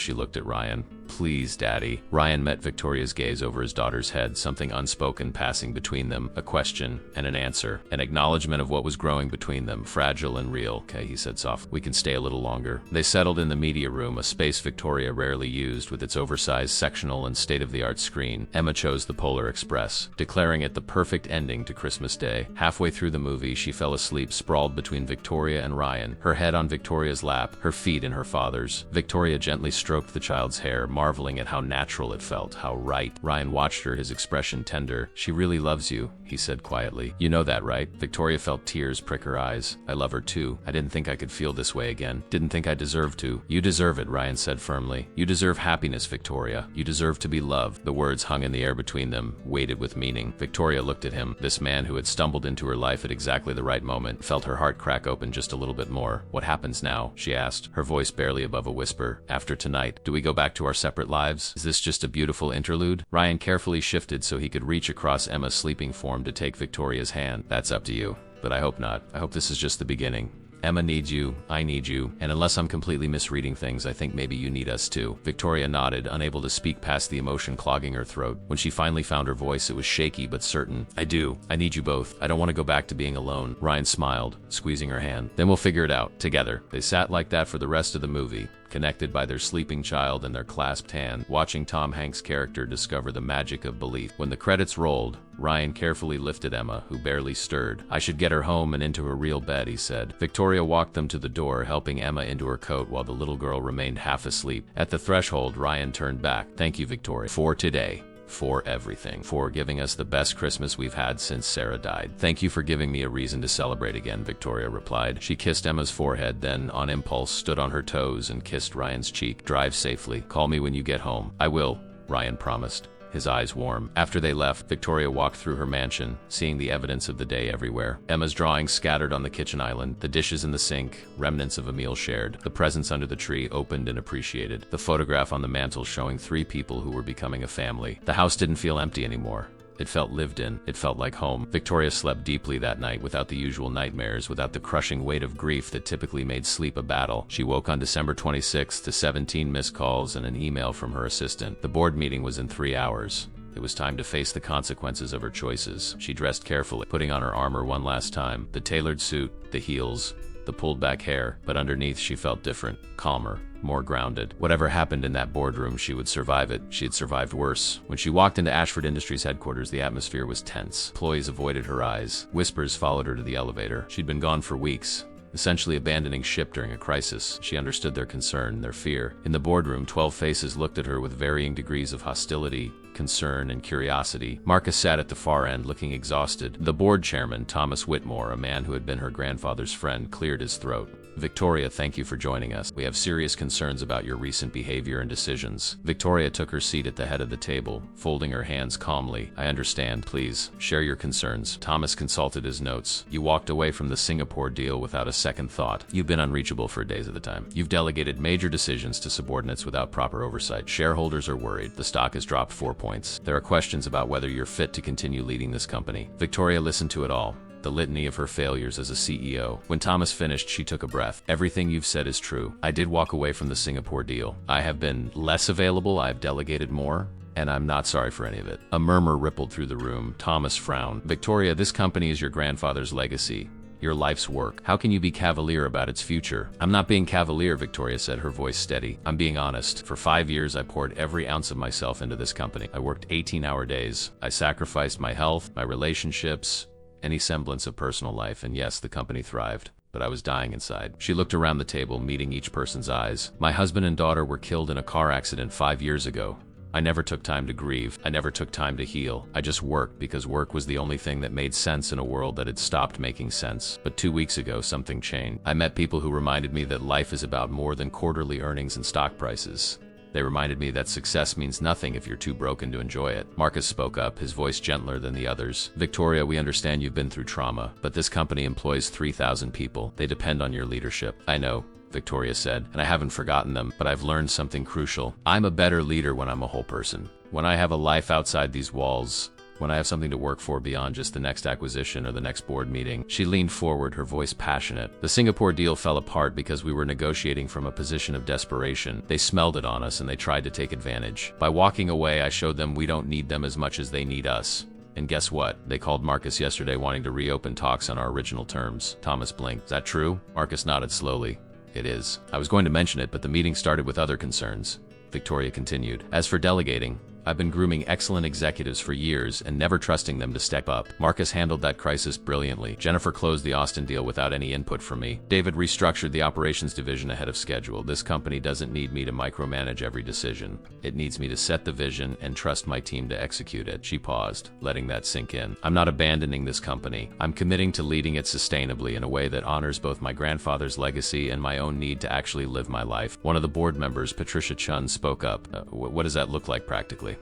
S1: she looked at Ryan. "Please, Daddy." Ryan met Victoria's gaze over his daughter's head, something unspoken passing between them, a question and an answer, an acknowledgement of what was growing between them, fragile and real. "Okay," he said softly. "We can stay a little longer." They settled in the media room, a space Victoria rarely used, with its oversized sectional and state-of-the-art screen. Emma chose the Polar Express, declaring it the perfect ending to Christmas Day. Halfway through the movie, she fell asleep, sprawled between Victoria and Ryan, her head on Victoria's lap, her feet in her father's. Victoria gently stroked the child's hair, marveling at how natural it felt, how right. Ryan watched her, his expression tender. "She really loves you," he said quietly. "You know that, right?" Victoria felt tears prick her eyes. "I love her too. I didn't think I could feel this way again. Didn't think I deserved to." "You deserve it," Ryan said firmly. "You deserve happiness, Victoria. You deserve to be loved." The words hung in the air between them, weighted with meaning. Victoria looked at him, this man who had stumbled into her life at exactly the right moment, felt her heart crack open just a little bit more. "What happens now?" she asked, her voice barely above a whisper. "After tonight, do we go back to our separate lives? Is this just a beautiful interlude?" Ryan carefully shifted so he could reach across Emma's sleeping form to take Victoria's hand. "That's up to you, but I hope not. I hope this is just the beginning. Emma needs you, I need you, and unless I'm completely misreading things, I think maybe you need us too." Victoria nodded, unable to speak past the emotion clogging her throat. When she finally found her voice, it was shaky but certain. "I do. I need you both. I don't want to go back to being alone." Ryan smiled, squeezing her hand. "Then we'll figure it out, together." They sat like that for the rest of the movie, connected by their sleeping child and their clasped hand, watching Tom Hanks' character discover the magic of belief. When the credits rolled, Ryan carefully lifted Emma, who barely stirred. "I should get her home and into her real bed," he said. Victoria walked them to the door, helping Emma into her coat while the little girl remained half asleep. At the threshold, Ryan turned back. "Thank you, Victoria, for today. For everything. For giving us the best Christmas we've had since Sarah died." "Thank you for giving me a reason to celebrate again," Victoria replied. She kissed Emma's forehead, then, on impulse, stood on her toes and kissed Ryan's cheek. "Drive safely. Call me when you get home." "I will," Ryan promised, his eyes warm. After they left, Victoria walked through her mansion, seeing the evidence of the day everywhere. Emma's drawings scattered on the kitchen island, the dishes in the sink, remnants of a meal shared, the presents under the tree opened and appreciated, the photograph on the mantel showing 3 people who were becoming a family. The house didn't feel empty anymore. It felt lived in. It felt like home. Victoria slept deeply that night, without the usual nightmares, without the crushing weight of grief that typically made sleep a battle. She woke on December 26th to 17 missed calls and an email from her assistant. The board meeting was in 3 hours. It was time to face the consequences of her choices. She dressed carefully, putting on her armor one last time, the tailored suit, the heels, the pulled back hair, but underneath she felt different, calmer, more grounded. Whatever happened in that boardroom, she would survive it. She had survived worse. When she walked into Ashford Industries headquarters, the atmosphere was tense. Employees avoided her eyes. Whispers followed her to the elevator. She'd been gone for weeks, essentially abandoning ship during a crisis. She understood their concern, their fear. In the boardroom, 12 faces looked at her with varying degrees of hostility, concern, and curiosity. Marcus sat at the far end, looking exhausted. The board chairman, Thomas Whitmore, a man who had been her grandfather's friend, cleared his throat. Victoria, thank you for joining us. We have serious concerns about your recent behavior and decisions. Victoria took her seat at the head of the table, folding her hands calmly. I understand. Please, share your concerns. Thomas consulted his notes. You walked away from the Singapore deal without a second thought. You've been unreachable for days at a time. You've delegated major decisions to subordinates without proper oversight. Shareholders are worried. The stock has dropped 4 points. There are questions about whether you're fit to continue leading this company. Victoria listened to it all, the litany of her failures as a CEO. When Thomas finished, she took a breath. Everything you've said is true. I did walk away from the Singapore deal. I have been less available, I've delegated more, and I'm not sorry for any of it. A murmur rippled through the room. Thomas frowned. Victoria, this company is your grandfather's legacy, your life's work. How can you be cavalier about its future? I'm not being cavalier, Victoria said, her voice steady. I'm being honest. For 5 years, I poured every ounce of myself into this company. I worked 18-hour days. I sacrificed my health, my relationships, any semblance of personal life, and yes, the company thrived. But I was dying inside. She looked around the table, meeting each person's eyes. My husband and daughter were killed in a car accident 5 years ago. I never took time to grieve. I never took time to heal. I just worked because work was the only thing that made sense in a world that had stopped making sense. But 2 weeks ago, something changed. I met people who reminded me that life is about more than quarterly earnings and stock prices. They reminded me that success means nothing if you're too broken to enjoy it. Marcus spoke up, his voice gentler than the others. Victoria, we understand you've been through trauma, but this company employs 3,000 people. They depend on your leadership. I know, Victoria said, and I haven't forgotten them, but I've learned something crucial. I'm a better leader when I'm a whole person. When I have a life outside these walls, when I have something to work for beyond just the next acquisition or the next board meeting. She leaned forward, her voice passionate. The Singapore deal fell apart because we were negotiating from a position of desperation. They smelled it on us and they tried to take advantage. By walking away, I showed them we don't need them as much as they need us. And guess what? They called Marcus yesterday wanting to reopen talks on our original terms. Thomas blinked. Is that true? Marcus nodded slowly. It is. I was going to mention it, but the meeting started with other concerns. Victoria continued. As for delegating, I've been grooming excellent executives for years and never trusting them to step up. Marcus handled that crisis brilliantly. Jennifer closed the Austin deal without any input from me. David restructured the operations division ahead of schedule. This company doesn't need me to micromanage every decision. It needs me to set the vision and trust my team to execute it. She paused, letting that sink in. I'm not abandoning this company. I'm committing to leading it sustainably in a way that honors both my grandfather's legacy and my own need to actually live my life. One of the board members, Patricia Chun, spoke up. What does that look like practically?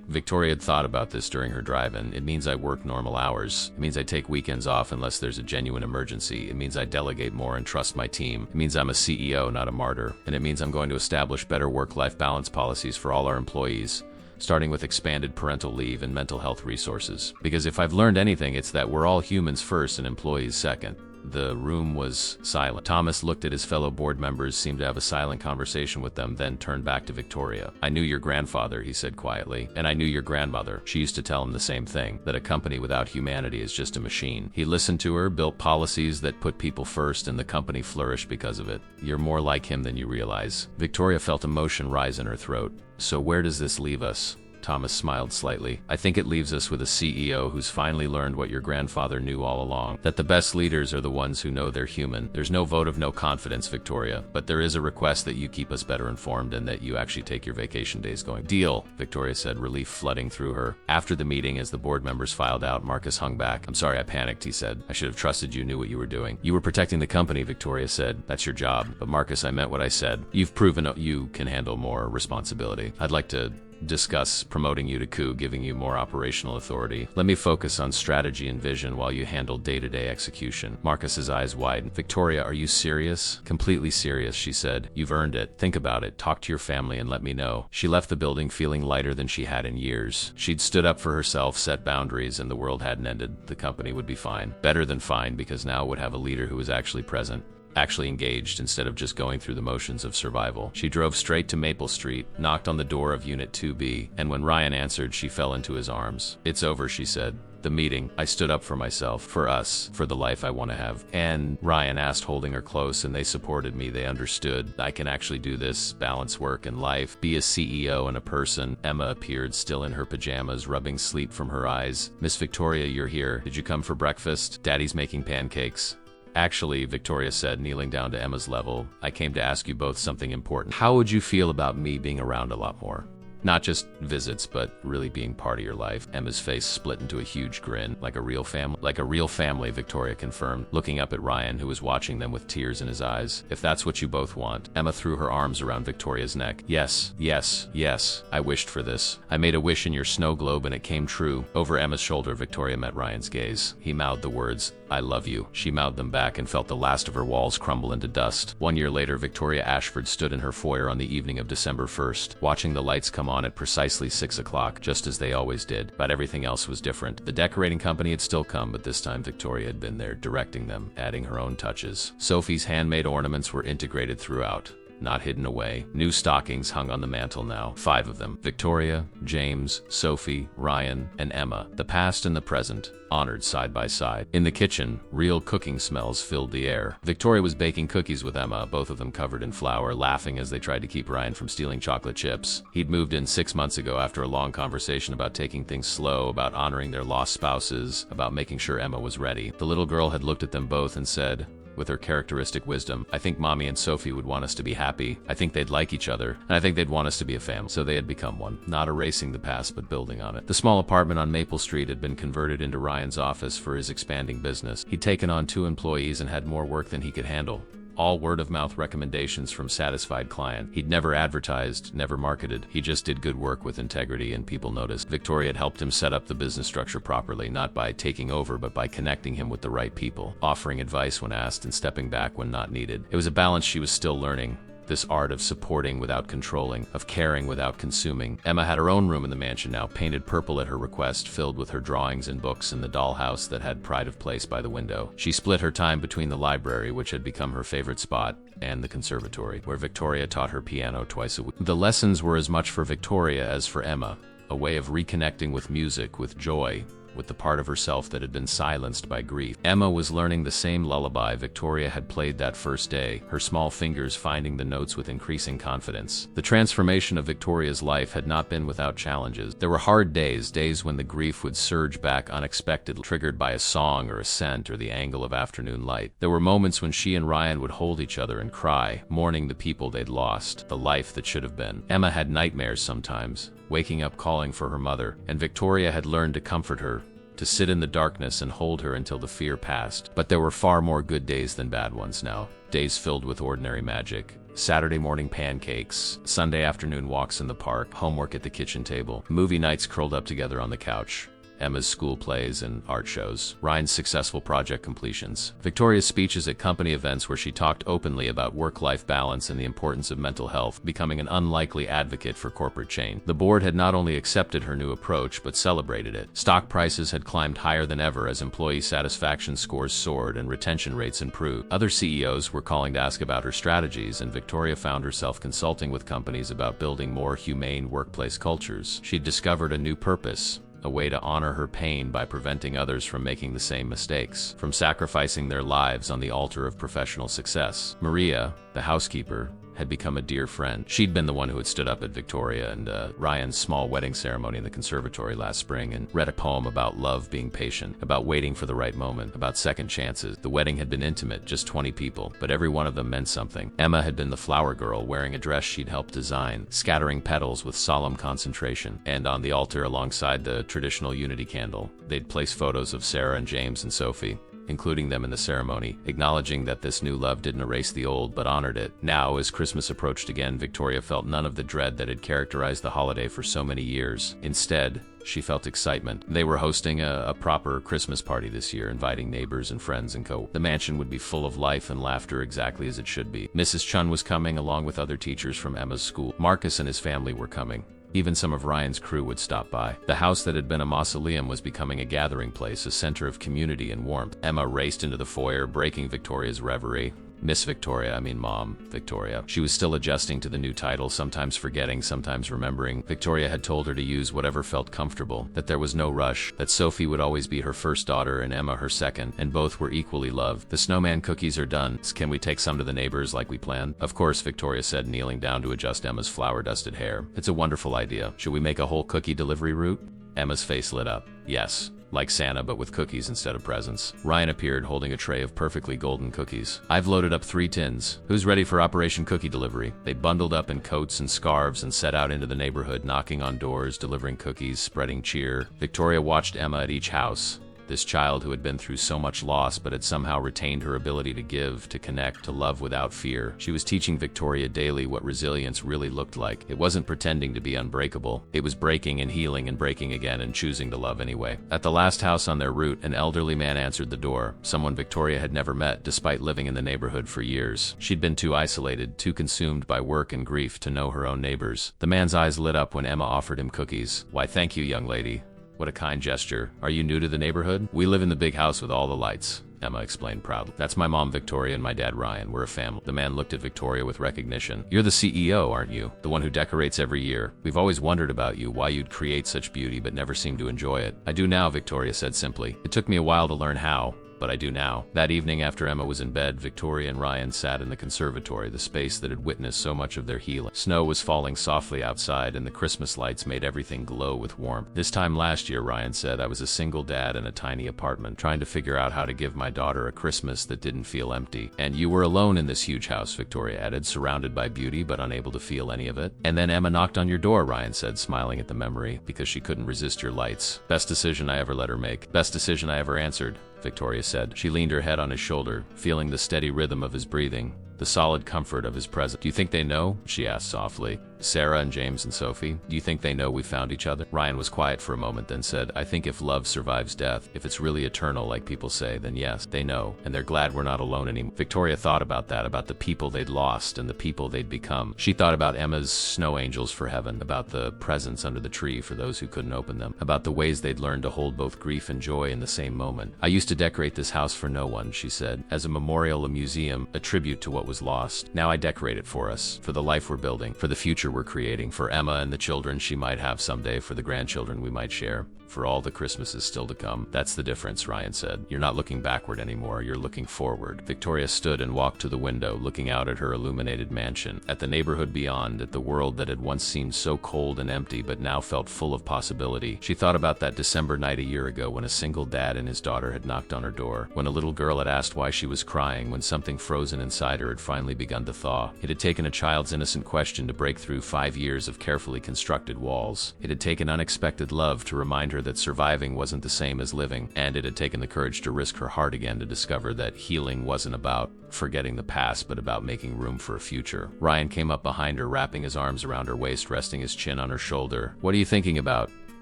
S1: Victoria had thought about this during her drive-in. It means I work normal hours. It means I take weekends off unless there's a genuine emergency. It means I delegate more and trust my team. It means I'm a CEO, not a martyr. And it means I'm going to establish better work-life balance policies for all our employees, starting with expanded parental leave and mental health resources. Because if I've learned anything, it's that we're all humans first and employees second. The room was silent. Thomas looked at his fellow board members, seemed to have a silent conversation with them, then turned back to Victoria. I knew your grandfather, he said quietly, and I knew your grandmother. She used to tell him the same thing, that a company without humanity is just a machine. He listened to her, built policies that put people first, and the company flourished because of it. You're more like him than you realize. Victoria felt emotion rise in her throat. So where does this leave us? Thomas smiled slightly. I think it leaves us with a CEO who's finally learned what your grandfather knew all along, that the best leaders are the ones who know they're human. There's no vote of no confidence, Victoria, but there is a request that you keep us better informed and that you actually take your vacation days going. Deal, Victoria said, relief flooding through her. After the meeting, as the board members filed out, Marcus hung back. I'm sorry I panicked, he said. I should have trusted you knew what you were doing. You were protecting the company, Victoria said. That's your job. But Marcus, I meant what I said. You've proven you can handle more responsibility. I'd like to discuss promoting you to coup, giving you more operational authority. Let me focus on strategy and vision while you handle day-to-day execution. Marcus's eyes widened. Victoria, are you serious? Completely serious, she said. You've earned it. Think about it. Talk to your family and let me know. She left the building feeling lighter than she had in years. She'd stood up for herself, set boundaries, and the world hadn't ended. The company would be fine. Better than fine, because now it would have a leader who was actually present, actually engaged instead of just going through the motions of survival. She drove straight to Maple Street, knocked on the door of Unit 2B, and when Ryan answered, she fell into his arms. It's over, she said. The meeting. I stood up for myself, for us, for the life I want to have. And Ryan asked, holding her close, and they supported me. They understood. I can actually do this, balance work and life, be a CEO and a person. Emma appeared, still in her pajamas, rubbing sleep from her eyes. Miss Victoria, you're here. Did you come for breakfast? Daddy's making pancakes. Actually, Victoria said, kneeling down to Emma's level, I came to ask you both something important. How would you feel about me being around a lot more? Not just visits, but really being part of your life. Emma's face split into a huge grin. Like a real family, Victoria confirmed, looking up at Ryan, who was watching them with tears in his eyes. If that's what you both want. Emma threw her arms around Victoria's neck. Yes, yes, yes. I wished for this. I made a wish in your snow globe and it came true. Over Emma's shoulder, Victoria met Ryan's gaze. He mouthed the words, I love you. She mouthed them back and felt the last of her walls crumble into dust. 1 year later, Victoria Ashford stood in her foyer on the evening of December 1st, watching the lights come on at precisely 6 o'clock, just as they always did. But everything else was different. The decorating company had still come, but this time Victoria had been there, directing them, adding her own touches. Sophie's handmade ornaments were integrated throughout, not hidden away. New stockings hung on the mantel now, 5 of them. Victoria, James, Sophie, Ryan, and Emma, the past and the present, honored side by side. In the kitchen, real cooking smells filled the air. Victoria was baking cookies with Emma, both of them covered in flour, laughing as they tried to keep Ryan from stealing chocolate chips. He'd moved in 6 months ago after a long conversation about taking things slow, about honoring their lost spouses, about making sure Emma was ready. The little girl had looked at them both and said, with her characteristic wisdom, I think Mommy and Sophie would want us to be happy. I think they'd like each other, and I think they'd want us to be a family. So they had become one, not erasing the past, but building on it. The small apartment on Maple Street had been converted into Ryan's office for his expanding business. He'd taken on 2 employees and had more work than he could handle. All word-of-mouth recommendations from satisfied client. He'd never advertised, never marketed. He just did good work with integrity, and people noticed. Victoria had helped him set up the business structure properly, not by taking over, but by connecting him with the right people, offering advice when asked and stepping back when not needed. It was a balance she was still learning. This art of supporting without controlling, of caring without consuming. Emma had her own room in the mansion now, painted purple at her request, filled with her drawings and books in the dollhouse that had pride of place by the window. She split her time between the library, which had become her favorite spot, and the conservatory, where Victoria taught her piano twice a week. The lessons were as much for Victoria as for Emma, a way of reconnecting with music, with joy, with the part of herself that had been silenced by grief. Emma was learning the same lullaby Victoria had played that first day, her small fingers finding the notes with increasing confidence. The transformation of Victoria's life had not been without challenges. There were hard days, days when the grief would surge back unexpectedly, triggered by a song or a scent or the angle of afternoon light. There were moments when she and Ryan would hold each other and cry, mourning the people they'd lost, the life that should have been. Emma had nightmares sometimes, waking up calling for her mother, and Victoria had learned to comfort her, to sit in the darkness and hold her until the fear passed. But there were far more good days than bad ones now. Days filled with ordinary magic. Saturday morning pancakes, Sunday afternoon walks in the park, homework at the kitchen table, movie nights curled up together on the couch, Emma's school plays and art shows, Ryan's successful project completions, Victoria's speeches at company events where she talked openly about work-life balance and the importance of mental health, becoming an unlikely advocate for corporate change. The board had not only accepted her new approach, but celebrated it. Stock prices had climbed higher than ever as employee satisfaction scores soared and retention rates improved. Other CEOs were calling to ask about her strategies, and Victoria found herself consulting with companies about building more humane workplace cultures. She'd discovered a new purpose, a way to honor her pain by preventing others from making the same mistakes, from sacrificing their lives on the altar of professional success. Maria, the housekeeper, had become a dear friend. She'd been the one who had stood up at Victoria and Ryan's small wedding ceremony in the conservatory last spring and read a poem about love being patient, about waiting for the right moment, about second chances. The wedding had been intimate, just 20 people, but every one of them meant something. Emma had been the flower girl, wearing a dress she'd helped design, scattering petals with solemn concentration. And on the altar alongside the traditional unity candle, they'd place photos of Sarah and James and Sophie, including them in the ceremony, acknowledging that this new love didn't erase the old, but honored it. Now, as Christmas approached again, Victoria felt none of the dread that had characterized the holiday for so many years. Instead, she felt excitement. They were hosting a proper Christmas party this year, inviting neighbors and friends and co. The mansion would be full of life and laughter, exactly as it should be. Mrs. Chun was coming, along with other teachers from Emma's school. Marcus and his family were coming. Even some of Ryan's crew would stop by. The house that had been a mausoleum was becoming a gathering place, a center of community and warmth. Emma raced into the foyer, breaking Victoria's reverie. Mom Victoria. She was still adjusting to the new title, sometimes forgetting, sometimes remembering. Victoria had told her to use whatever felt comfortable, that there was no rush, that Sophie would always be her first daughter and Emma her second, and both were equally loved. The snowman cookies are done. Can we take some to the neighbors like we planned? Of course, Victoria said, kneeling down to adjust Emma's flour-dusted hair. It's a wonderful idea. Should we make a whole cookie delivery route? Emma's face lit up. Yes. like Santa but with cookies instead of presents. Ryan appeared holding a tray of perfectly golden cookies. I've loaded up 3 tins. Who's ready for Operation Cookie Delivery? They bundled up in coats and scarves and set out into the neighborhood, knocking on doors, delivering cookies, spreading cheer. Victoria watched Emma at each house. This child who had been through so much loss but had somehow retained her ability to give, to connect, to love without fear. She was teaching Victoria daily what resilience really looked like. It wasn't pretending to be unbreakable. It was breaking and healing and breaking again and choosing to love anyway. At the last house on their route, an elderly man answered the door, someone Victoria had never met despite living in the neighborhood for years. She'd been too isolated, too consumed by work and grief to know her own neighbors. The man's eyes lit up when Emma offered him cookies. "Why, thank you, young lady. What a kind gesture. Are you new to the neighborhood?" "We live in the big house with all the lights," Emma explained proudly. "That's my mom, Victoria, and my dad, Ryan. We're a family." The man looked at Victoria with recognition. "You're the CEO, aren't you? The one who decorates every year. We've always wondered about you, why you'd create such beauty but never seem to enjoy it." "I do now," Victoria said simply. "It took me a while to learn how, but I do now." That evening, after Emma was in bed, Victoria and Ryan sat in the conservatory, the space that had witnessed so much of their healing. Snow was falling softly outside, and the Christmas lights made everything glow with warmth. "This time last year," Ryan said, "I was a single dad in a tiny apartment, trying to figure out how to give my daughter a Christmas that didn't feel empty." "And you were alone in this huge house," Victoria added, "surrounded by beauty but unable to feel any of it." "And then Emma knocked on your door," Ryan said, smiling at the memory, "because she couldn't resist your lights." "Best decision I ever let her make. Best decision I ever answered," Victoria said. She leaned her head on his shoulder, feeling the steady rhythm of his breathing, the solid comfort of his presence. "Do you think they know?" she asked softly. "Sarah and James and Sophie? Do you think they know we found each other?" Ryan was quiet for a moment, then said, "I think if love survives death, if it's really eternal like people say, then yes, they know, and they're glad we're not alone anymore." Victoria thought about that, about the people they'd lost and the people they'd become. She thought about Emma's snow angels for heaven, about the presents under the tree for those who couldn't open them, about the ways they'd learned to hold both grief and joy in the same moment. "I used to decorate this house for no one," she said, "as a memorial, a museum, a tribute to what was lost. Now I decorate it for us, for the life we're building, for the future we're creating, for Emma and the children she might have someday, for the grandchildren we might share, for all the Christmases still to come." "That's the difference," Ryan said. "You're not looking backward anymore, you're looking forward." Victoria stood and walked to the window, looking out at her illuminated mansion, at the neighborhood beyond, at the world that had once seemed so cold and empty but now felt full of possibility. She thought about that December night a year ago when a single dad and his daughter had knocked on her door, when a little girl had asked why she was crying, when something frozen inside her had finally begun to thaw. It had taken a child's innocent question to break through 5 years of carefully constructed walls. It had taken unexpected love to remind her that surviving wasn't the same as living, and it had taken the courage to risk her heart again to discover that healing wasn't about forgetting the past, but about making room for a future. Ryan came up behind her, wrapping his arms around her waist, resting his chin on her shoulder. "What are you thinking about?"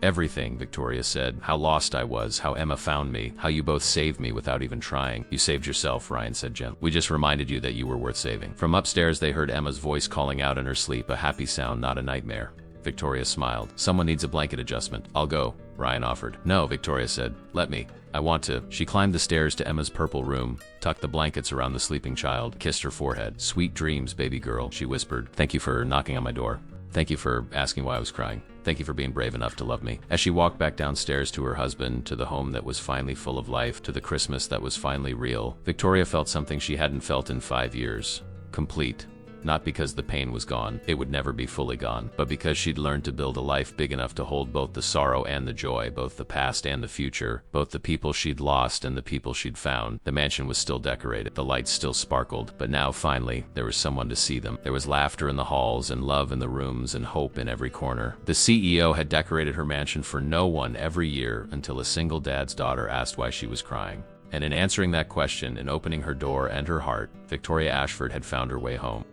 S1: "Everything," Victoria said. "How lost I was, how Emma found me, how you both saved me without even trying." "You saved yourself," Ryan said gently. "We just reminded you that you were worth saving." From upstairs they heard Emma's voice calling out in her sleep, a happy sound, not a nightmare. Victoria smiled. "Someone needs a blanket adjustment. I'll go," Ryan offered. "No," Victoria said. "Let me. I want to." She climbed the stairs to Emma's purple room, tucked the blankets around the sleeping child, kissed her forehead. "Sweet dreams, baby girl," she whispered. "Thank you for knocking on my door. Thank you for asking why I was crying. Thank you for being brave enough to love me." As she walked back downstairs to her husband, to the home that was finally full of life, to the Christmas that was finally real, Victoria felt something she hadn't felt in 5 years. Complete. Not because the pain was gone, it would never be fully gone, but because she'd learned to build a life big enough to hold both the sorrow and the joy, both the past and the future, both the people she'd lost and the people she'd found. The mansion was still decorated, the lights still sparkled, but now, finally, there was someone to see them. There was laughter in the halls, and love in the rooms, and hope in every corner. The CEO had decorated her mansion for no one every year until a single dad's daughter asked why she was crying. And in answering that question, in opening her door and her heart, Victoria Ashford had found her way home.